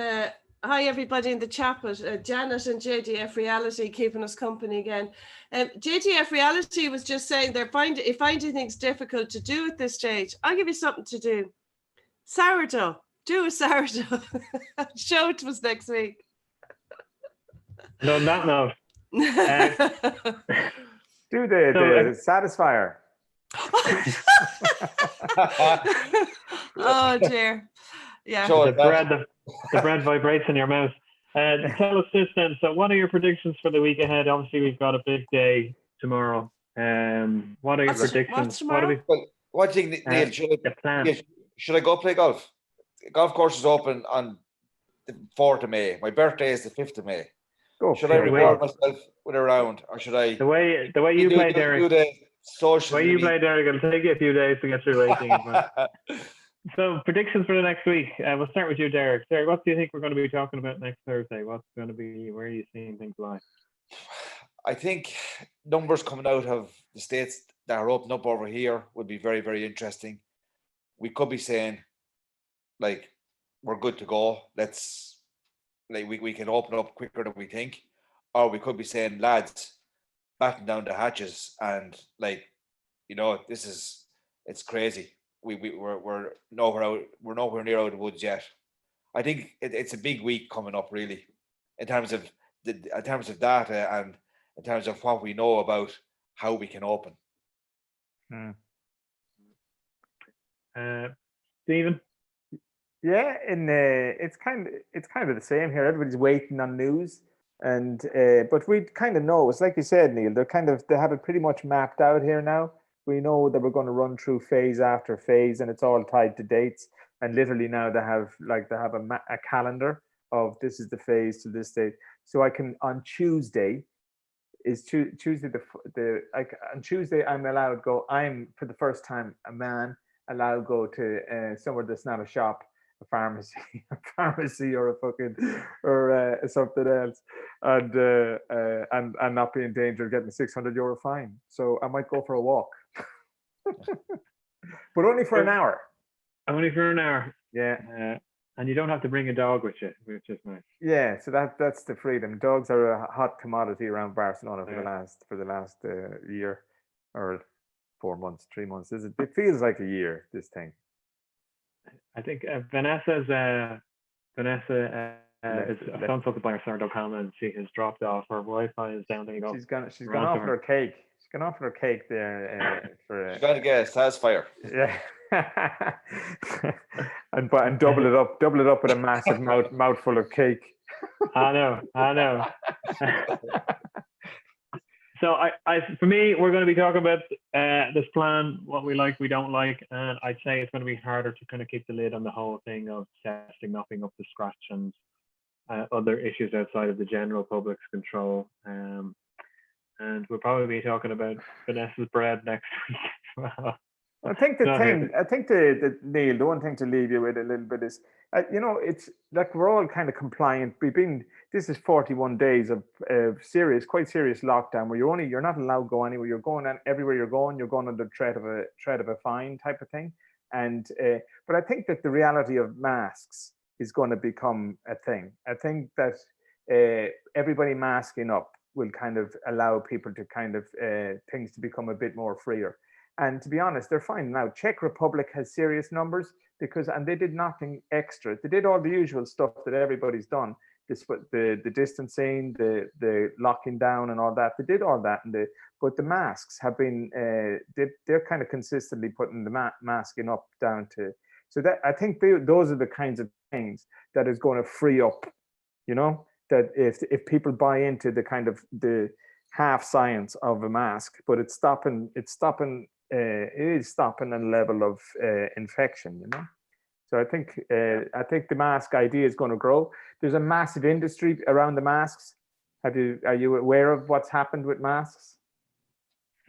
hi everybody in the chat pit. Janet and JDF Reality keeping us company again. JDF Reality was just saying they're finding things difficult to do at this stage. I'll give you something to do. Sourdough. Do a sourdough. Show it to us next week. No, on that note. Do the satisfier. Oh dear. Yeah. The bread vibrates in your mouth. Tell us this then. So what are your predictions for the week ahead? Obviously we've got a big day tomorrow. What are your predictions? What's tomorrow? What do you think, Neil? Should I go play golf? The golf course is open on the 4th of May. My birthday is the 5th of May. Should I reward myself with a round, or should I? The way you play, Derek. The way you play, Derek, it'll take you a few days to get through 18. So predictions for the next week. We'll start with you, Derek. Derek, what do you think we're going to be talking about next Thursday? What's going to be? Where are you seeing things lie? I think numbers coming out of the states that are open up over here would be very, very interesting. We could be saying, like, we're good to go. Let's, like, we can open up quicker than we think, or we could be saying, lads, batten down the hatches, and, like, you know, it's crazy. We're nowhere near out of the woods yet. I think it's a big week coming up, really, in terms of data and in terms of what we know about how we can open. Stephen? Yeah, and it's kind of the same here. Everybody's waiting on news, and but we kind of know. It's like you said, Neil. They have it pretty much mapped out here now. We know that we're going to run through phase after phase, and it's all tied to dates. And literally now they have a calendar of this is the phase to this date. So I can on Tuesday. Tuesday on Tuesday I'm allowed go. I'm for the first time a man allowed go to somewhere that's not a shop, a pharmacy or a fucking or something else, and not be in danger of getting a €600 fine. So I might go for a walk, but only for an hour. Only for an hour. Yeah. And you don't have to bring a dog with you, which is nice. Yeah, so that's the freedom. Dogs are a hot commodity around Barcelona for the last year or 4 months, 3 months. It feels like a year, this thing. I think Vanessa is phone took by her sourdough and she has dropped off. Her Wi-Fi is down. There you go. She's gone off with her cake. She's gone off with her cake there for. She's got to get a satisfier. Yeah. and double it up with a massive mouthful of cake. I know. So for me, we're going to be talking about this plan, what we like, we don't like, and I'd say it's going to be harder to kind of keep the lid on the whole thing of testing not being up to scratch and other issues outside of the general public's control. And we'll probably be talking about Vanessa's bread next week as well. I think the Neil, the one thing to leave you with a little bit is, it's like we're all kind of compliant. This is 41 days of quite serious lockdown where you're not allowed to go anywhere. You're going everywhere you're going under threat of a fine type of thing. And but I think that the reality of masks is going to become a thing. I think that everybody masking up will kind of allow people to kind of things to become a bit more freer. And to be honest, they're fine now. Czech Republic has serious numbers and they did nothing extra. They did all the usual stuff that everybody's done. The distancing, the locking down, and all that. They did all that, but the masks have been. They're kind of consistently putting the masking up down to. So that I think those are the kinds of things that is going to free up. That if people buy into the kind of the half science of a mask, but it is stopping a level of infection, So I think the mask idea is going to grow. There's a massive industry around the masks. Are you aware of what's happened with masks?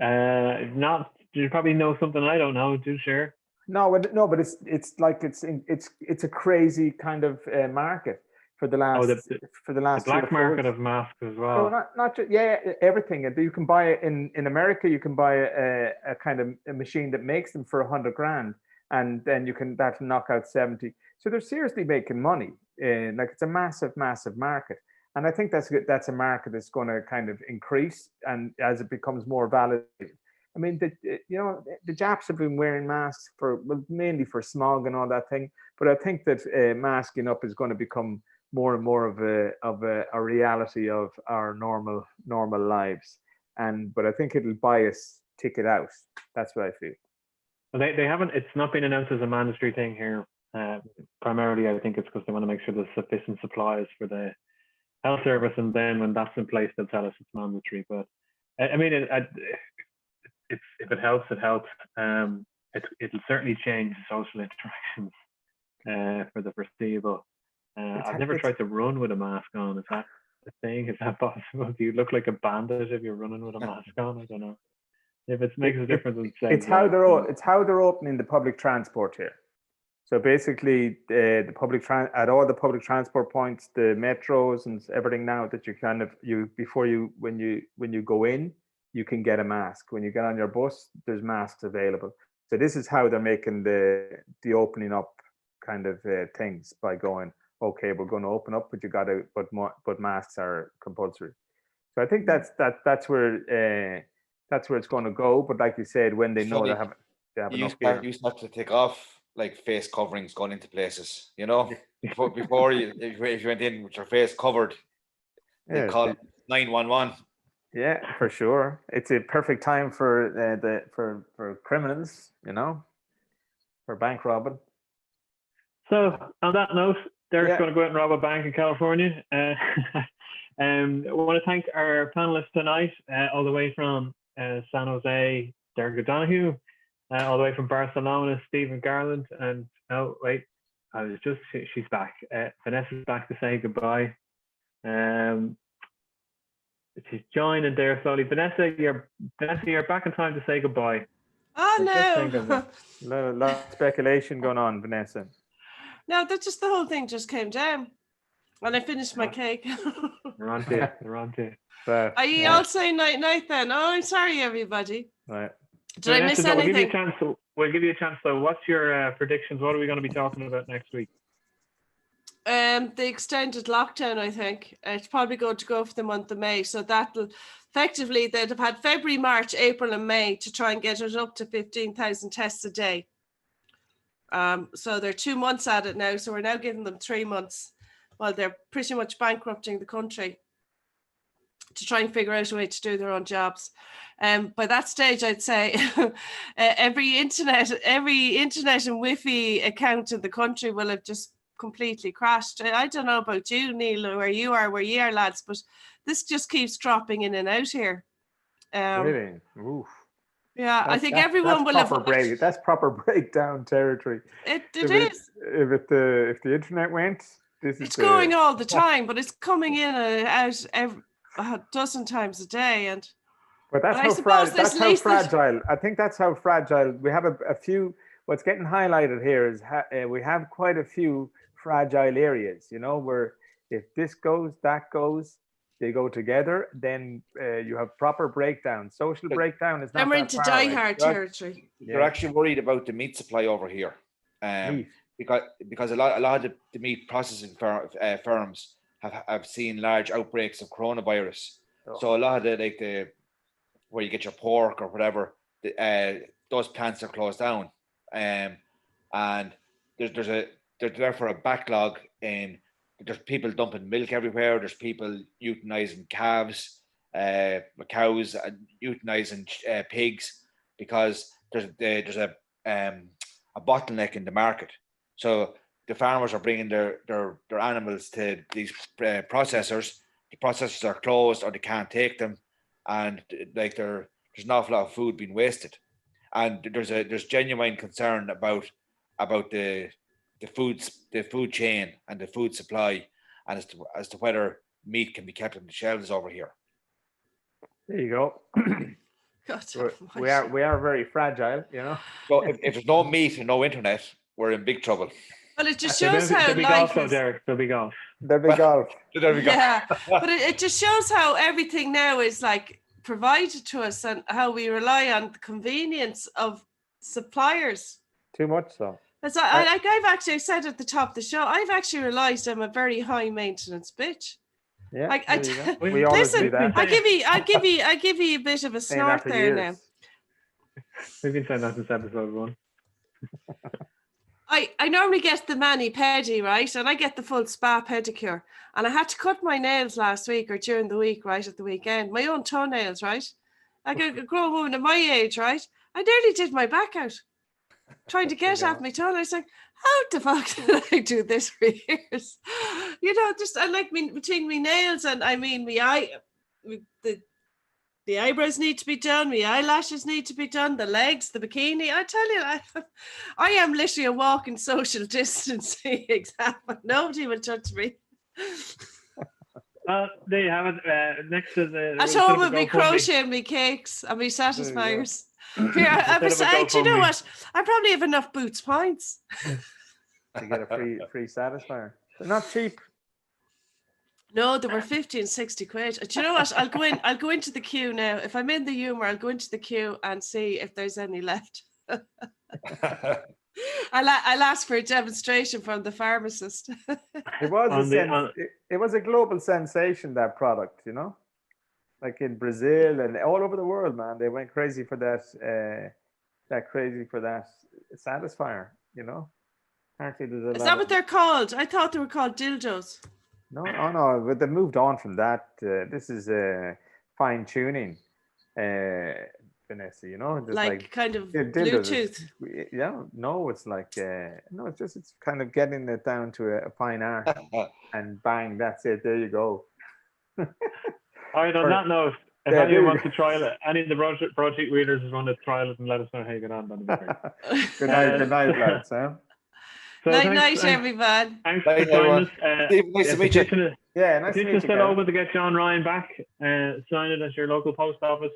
Not. You probably know something I don't know. Do share. No, but it's a crazy kind of market for the Oh, last the for the last 3 black or 4 market weeks. of masks as No, well. not just, yeah, everything. You can buy it in America. You can buy a kind of a machine that makes them for 100 grand, and then that knock out 70. So they're seriously making money. Like it's a massive market, and I think that's a market that's going to kind of increase, and as it becomes more validated. I mean, the Japs have been wearing masks mainly for smog and all that thing, but I think that masking up is going to become more and more of a reality of our normal lives, but I think it'll buy us ticket out. That's what I feel. Well, they haven't. It's not been announced as a mandatory thing here. Primarily, I think it's because they want to make sure there's sufficient supplies for the health service, and then when that's in place, they'll tell us it's mandatory. But I mean, if it helps, it helps. It'll certainly change social interactions for the foreseeable. I've never tried to run with a mask on. Is that a thing? Is that possible? Do you look like a bandit if you're running with a mask on? I don't know. If it makes a difference in it's how they're opening the public transport here. So basically, at all the public transport points, the metros and everything now that when you go in, you can get a mask. When you get on your bus, there's masks available. So this is how they're making the opening up kind of things by going, okay, we're going to open up, but masks are compulsory. So I think that's where it's going to go. But like you said, when they know they have enough gear. You start to take off like face coverings going into places, before if you went in with your face covered, they call 911. Yeah, for sure. It's a perfect time for criminals, for bank robbing. So on that note, Derek's going to go out and rob a bank in California. I want to thank our panelists tonight, all the way from San Jose, Derek O'Donoghue, all the way from Barcelona, Stephen Garland, and she's back. Vanessa's back to say goodbye. She's joining there slowly. Vanessa, you're back in time to say goodbye. Oh, no. A lot of speculation going on, Vanessa. No, that's just the whole thing just came down. And I finished my cake. We're on to it. Are you all saying night then? Oh, I'm sorry, everybody. Right. Did I miss anything? We'll give you a chance, though. What's your predictions? What are we going to be talking about next week? The extended lockdown, I think. It's probably going to go for the month of May. So that'll effectively, they'd have had February, March, April and May to try and get it up to 15,000 tests a day. So they're 2 months at it now. So we're now giving them 3 months while they're pretty much bankrupting the country to try and figure out a way to do their own jobs. By that stage, I'd say every internet and Wi-Fi account in the country will have just completely crashed. I don't know about you, Neil, where you are, lads, but this just keeps dropping in and out here. Really? Oof. Yeah, I think everyone will have. That's proper breakdown territory. It is. If the internet went, it's going all the time, but it's coming in and out a dozen times a day, But that's how fragile. I think that's how fragile. We have a few. What's getting highlighted here is we have quite a few fragile areas. Where if this goes, that goes. They go together, then you have proper breakdown. Social breakdown is not. And we're into die-hard territory. You're actually worried about the meat supply over here, because a lot of the meat processing firms have seen large outbreaks of coronavirus. Oh. So a lot of the where you get your pork or whatever, those plants are closed down, and there's therefore a backlog in. There's people dumping milk everywhere. There's people euthanizing cows, and euthanizing pigs because there's a bottleneck in the market. So the farmers are bringing their animals to these processors. The processors are closed or they can't take them, and there's an awful lot of food being wasted. And there's genuine concern about the food chain and the food supply, and as to whether meat can be kept on the shelves over here. There you go. God, We are very fragile, you know. So if there's no meat and no internet, we're in big trouble. well, it just shows how There'll be golf, life though, is. Derek. There'll be golf. There we go. There we go. Yeah, but it just shows how everything now is like provided to us and how we rely on the convenience of suppliers. Too much so. As like I've actually said at the top of the show, I've actually realised I'm a very high maintenance bitch. Yeah. Like, there you go. We always listen, do that. I give you a bit of a Saying that snort for there years. now. We've been saying that since episode 1. I normally get the mani pedi, right? And I get the full spa pedicure. And I had to cut my nails last week or during the week, right? At the weekend. My own toenails, right? Like a grown woman of my age, right? I nearly did my back out. Trying to get at my toe. And I was like, how the fuck did I do this for years? You know, just I like me between my nails and I mean the eyebrows need to be done, my eyelashes need to be done, the legs, the bikini. I tell you, I am literally a walking social distancing example. Nobody will touch me. There you have it. Next to the. At home with me crocheting me cakes and me satisfiers. Here, do you know what? I probably have enough Boots points. To get a free satisfier. They're not cheap. No, they were 50 and 60 quid. Do you know what? I'll go into the queue now. If I'm in the humour, I'll go into the queue and see if there's any left. I'll ask for a demonstration from the pharmacist. It was a global sensation, that product, you know? Like in Brazil and all over the world, man. They went crazy for that satisfier, you know? Apparently there's a lot. Is that what they're called? I thought they were called dildos. No, but they moved on from that. This is fine tuning, Vanessa. You know, just like kind of dildos. Bluetooth. Yeah, no, it's like no, it's kind of getting it down to a fine art, and bang, that's it. There you go. All right. On that note, if anyone wants to trial it, any of the Broadsheet readers is want to trial it and let us know how you get on. That'd be great. Good night, lads. So night, everyone. Thanks for joining us. Nice to meet you. Yeah, nice to meet you. Still open to get John Ryan back. Sign it at your local post office.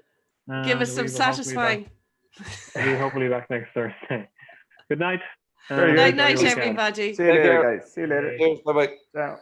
Give us some satisfying. We'll hopefully back next Thursday. Good night. Night, everybody. See you later, guys. See you later. Bye bye. Ciao.